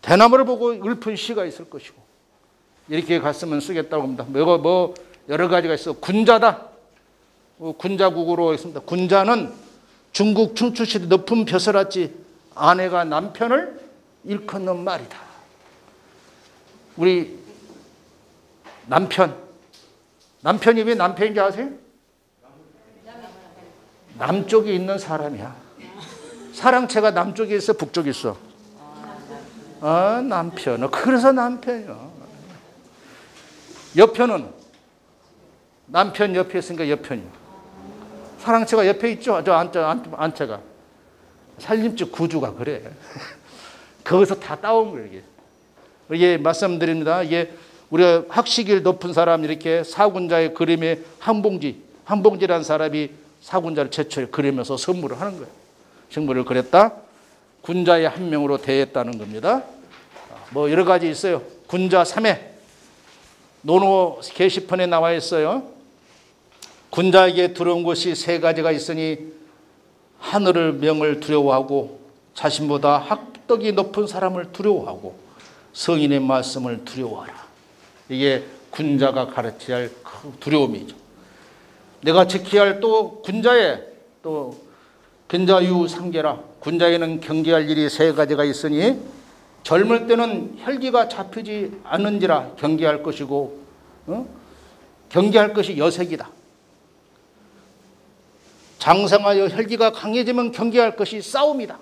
대나무를 보고 읊은 시가 있을 것이고 이렇게 갔으면 쓰겠다고 합니다. 뭐 여러 가지가 있어. 군자다. 군자국으로 있습니다. 군자는 중국 춘추시대 높은 벼슬아치 아내가 남편을 일컫는 말이다. 우리 남편이 왜 남편인지 아세요? 남쪽에 있는 사람이야. 사랑채가 남쪽에 있어, 북쪽에 있어? 남편. 그래서 남편이야. 여편은 남편 옆에 있으니까 여편이야. 사랑채가 옆에 있죠? 저 안채가. 살림집 구조가 그래. 거기서 다 따온 거예요. 이게 말씀드립니다. 이게 우리가 학식이 높은 사람 이렇게 사군자의 그림에 한봉지라는 사람이 사군자를 최초에 그리면서 선물을 하는 거예요. 식물을 그렸다. 군자의 한 명으로 대했다는 겁니다. 뭐 여러 가지 있어요. 군자 3회. 논어 게시판에 나와 있어요. 군자에게 두려운 것이 3가지가 있으니 하늘을 명을 두려워하고 자신보다 학덕이 높은 사람을 두려워하고 성인의 말씀을 두려워하라. 이게 군자가 가르쳐야 할 두려움이죠. 내가 지켜야 할 또 군자의 또 근자유상계라. 군자에는 경계할 일이 세 가지가 있으니 젊을 때는 혈기가 잡히지 않은지라 경계할 것이고 경계할 것이 여색이다. 장성하여 혈기가 강해지면 경계할 것이 싸움이다.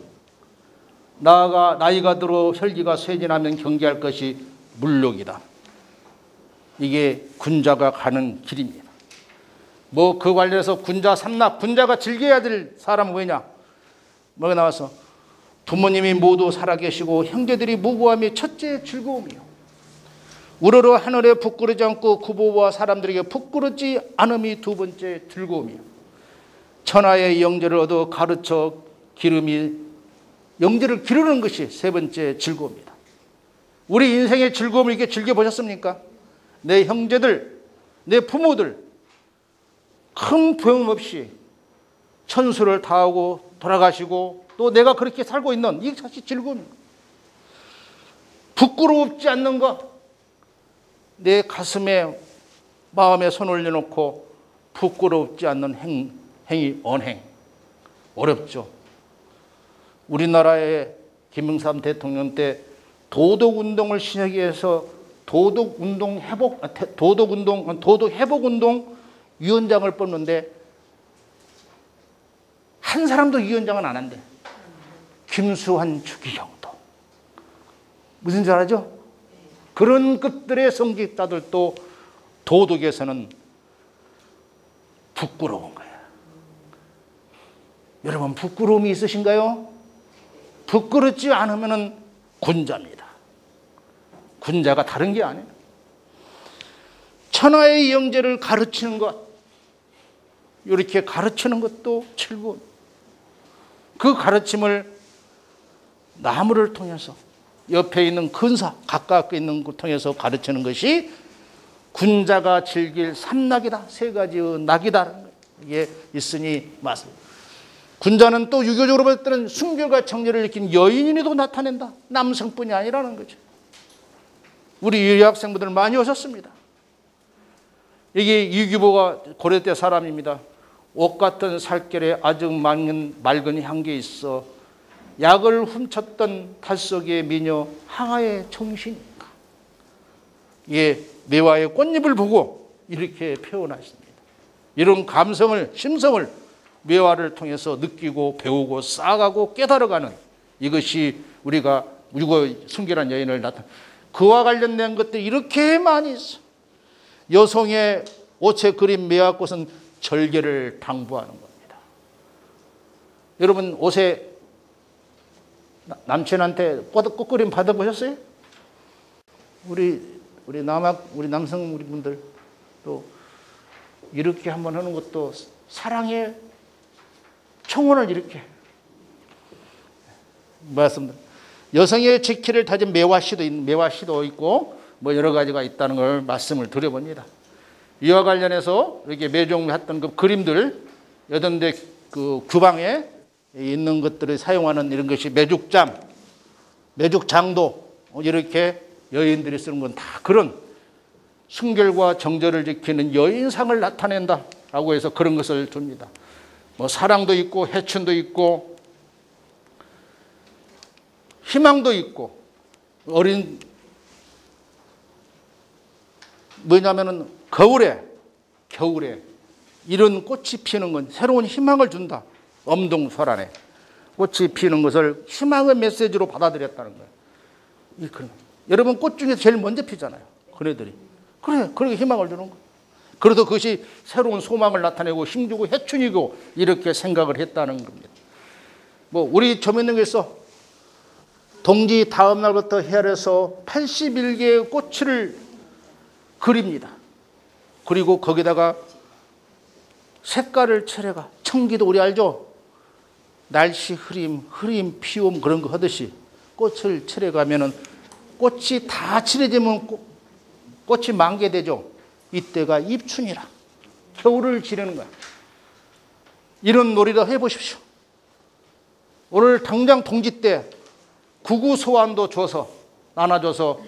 나아가 나이가 들어 혈기가 쇠진하면 경계할 것이 물욕이다. 이게 군자가 가는 길입니다. 뭐 그 관련해서 군자 삼납, 군자가 즐겨야 될 사람은 왜냐? 뭐가 나와서 부모님이 모두 살아계시고 형제들이 무고함이 첫째 즐거움이요. 우러러 하늘에 부끄러지 않고 구보와 사람들에게 부끄럽지 않음이 두 번째 즐거움이요. 천하의 영재를 얻어 가르쳐 영재를 기르는 것이 세 번째 즐거움이다. 우리 인생의 즐거움을 이렇게 즐겨보셨습니까? 내 형제들, 내 부모들 큰 부용 없이 천수를 다하고 돌아가시고 또 내가 그렇게 살고 있는 이게 사실 즐거움입니다. 부끄럽지 않는 것, 내 가슴에 마음에 손 올려놓고 부끄럽지 않는 행위, 언행 어렵죠. 우리나라의 김영삼 대통령 때 도덕운동을 시작해서 해서 도덕 회복운동 위원장을 뽑는데 한 사람도 위원장은 안 한대. 김수환, 주기경도. 무슨 줄 알죠? 그런 급들의 성직자들도 도덕에서는 부끄러운 거예요. 여러분 부끄러움이 있으신가요? 부끄럽지 않으면 군자입니다. 군자가 다른 게 아니에요. 천하의 영재를 가르치는 것, 이렇게 가르치는 것도 즐거움. 그 가르침을 나무를 통해서 옆에 있는 근사, 가깝게 있는 걸 통해서 가르치는 것이 군자가 즐길 삼낙이다. 세 가지의 낙이다. 이게 있으니 맞습니다. 군자는 또 유교적으로 볼 때는 순결과 정리를 일으킨 여인이도 나타낸다. 남성뿐이 아니라는 거죠. 우리 유학생분들 많이 오셨습니다. 이게 이규보가 고려 때 사람입니다. 옷 같은 살결에 아주 맑은 향기에 있어 약을 훔쳤던 달속의 미녀 항아의 정신이니까. 예, 매화의 꽃잎을 보고 이렇게 표현하십니다. 이런 감성을, 심성을 매화를 통해서 느끼고 배우고 쌓아가고 깨달아가는 이것이 우리가 순결한 여인을 나타내. 그와 관련된 것들이 이렇게 많이 있어. 여성의 옷에 그린 매화꽃은 절개를 당부하는 겁니다. 여러분 옷에 남친한테 꽃그림 받아보셨어요? 우리 남성 우리 분들 또 이렇게 한번 하는 것도 사랑의 청혼을 이렇게 말씀드립니다. 여성의 지키를 다진 매화시도 있고 뭐 여러 가지가 있다는 걸 말씀을 드려봅니다. 이와 관련해서 이렇게 매종했던 그 그림들 여든데 그 규방에 있는 것들을 사용하는 이런 것이 매죽장도 이렇게 여인들이 쓰는 건 다 그런 순결과 정절을 지키는 여인상을 나타낸다라고 해서 그런 것을 줍니다. 뭐 사랑도 있고 해춘도 있고 희망도 있고 뭐냐면은 겨울에 이런 꽃이 피는 건 새로운 희망을 준다. 엄동설안에 꽃이 피는 것을 희망의 메시지로 받아들였다는 거예요. 여러분 꽃 중에 제일 먼저 피잖아요. 그네들이. 그래, 그렇게 희망을 주는 거예요. 그래도 그것이 새로운 소망을 나타내고 힘주고 해춘이고 이렇게 생각을 했다는 겁니다. 뭐 우리 조면능에서 동지 다음 날부터 헤아려서 81개의 꽃을 그립니다. 그리고 거기다가 색깔을 칠해가 청기도 우리 알죠? 날씨 흐림 피움 그런 거 하듯이 꽃을 칠해가면은 꽃이 다 칠해지면 꽃이 만개되죠. 이때가 입춘이라 겨울을 지내는 거야. 이런 놀이도 해보십시오. 오늘 당장 동지 때 구구 소환도 줘서 나눠줘서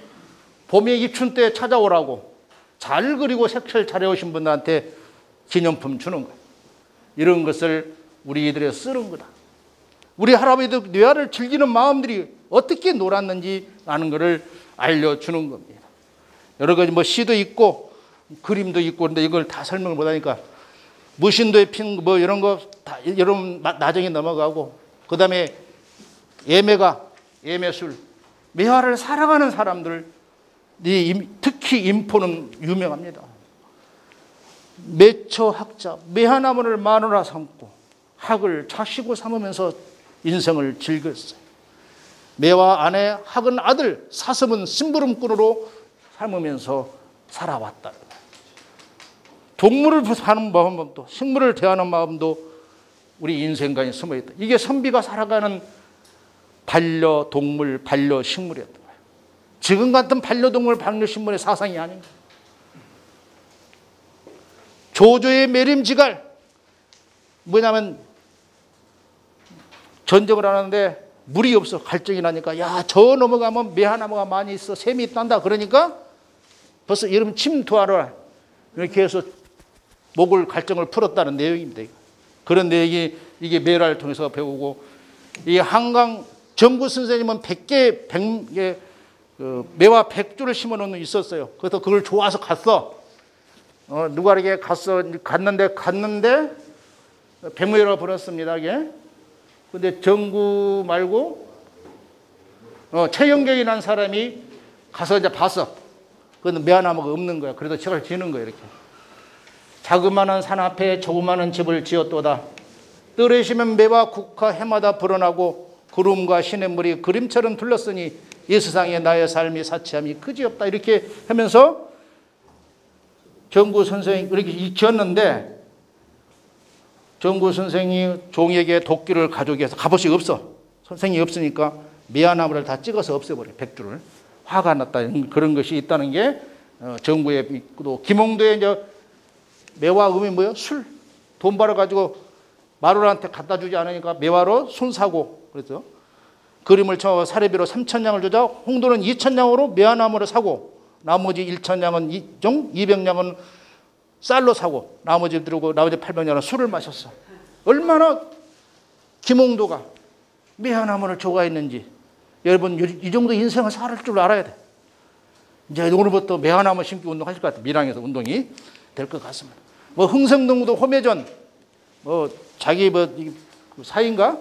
봄의 입춘 때 찾아오라고 잘 그리고 색칠 잘해오신 분들한테 기념품 주는 거예요. 이런 것을 우리들이 쓰는 거다. 우리 할아버지도 뇌화를 즐기는 마음들이 어떻게 놀았는지 아는 것을 알려주는 겁니다. 여러 가지 뭐 시도 있고 그림도 있고 근데 이걸 다 설명을 못하니까 무신도의 핀 뭐 이런 거 다 여러분 나중에 넘어가고 그 다음에 예매술 매화를 사랑하는 사람들 특히 인포는 유명합니다. 매처학자 매화나무를 마누라 삼고 학을 자식으로 삼으면서 인생을 즐겼어요. 매화 아내 학은 아들 사슴은 심부름꾼으로 삼으면서 살아왔다. 동물을 사는 마음도 식물을 대하는 마음도 우리 인생관에 숨어있다. 이게 선비가 살아가는 반려동물 반려식물이었던 거예요. 지금 같은 반려동물 반려식물의 사상이 아닌 거예요. 조조의 매림지갈 뭐냐면 전쟁을 하는데 물이 없어 갈증이 나니까 야 저 넘어가면 매화나무가 많이 있어 샘이 딴다 그러니까 벌써 여러분 침투하라 이렇게 해서 목을 갈증을 풀었다는 내용입니다. 그런 내용이 이게 매화를 통해서 배우고 이 한강 정구 선생님은 100개 매화 100주를 심어놓는 있었어요. 그래서 그걸 좋아서 갔어. 누가에게 갔는데 백매화라 불었습니다. 이게. 근데 정구 말고 최영경이라는 사람이 가서 이제 봤어. 그건 매화나무가 없는 거야. 그래서 책을 지는 거야 이렇게. 자그마한 산 앞에 조그마한 집을 지었도다. 떨어지면 매와 국화 해마다 불어나고 구름과 시냇물이 그림처럼 둘렀으니 이 세상에 나의 삶이 사치함이 그지없다. 이렇게 하면서 정구 선생이 이렇게 지었는데 정구 선생이 종에게 도끼를 가져오기 위해서 갑옷이 없어. 선생이 없으니까 매화나무를 다 찍어서 없애버려. 100주를. 화가 났다. 그런 것이 있다는 게 정구에 또 김홍도에 이제 매화 음이 뭐예요? 술. 돈 벌어가지고 마루한테 갖다 주지 않으니까 매화로 순 사고 그래서 그림을 쳐 사례비로 3,000냥을 주자 홍도는 2,000냥으로 매화나무를 사고 나머지 1,000냥은 200냥은 쌀로 사고 나머지 들고 나머지 800냥은 술을 마셨어. 얼마나 김홍도가 매화나무를 좋아했는지 여러분 이 정도 인생을 살 줄 알아야 돼. 이제 오늘부터 매화나무 심기 운동 하실 것 같아요. 밀양에서 운동이 될 것 같습니다. 뭐 흥성동도 호매전 뭐 자기 뭐 사인가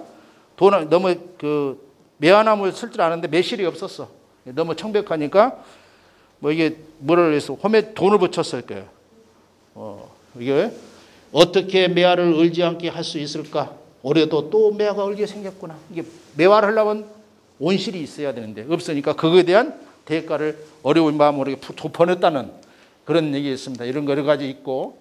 돈 너무 그 매화나무를 쓸 줄 아는데 매실이 없었어. 너무 청백하니까 뭐 이게 뭐를 해서 돈을 붙였을 거예요. 이게 어떻게 매화를 얼지 않게 할 수 있을까? 올해도 또 매화가 얼게 생겼구나. 이게 매화를 하려면 온실이 있어야 되는데 없으니까 그거에 대한 대가를 어려운 마음으로 보냈다는 그런 얘기 있습니다. 이런 거 여러 가지 있고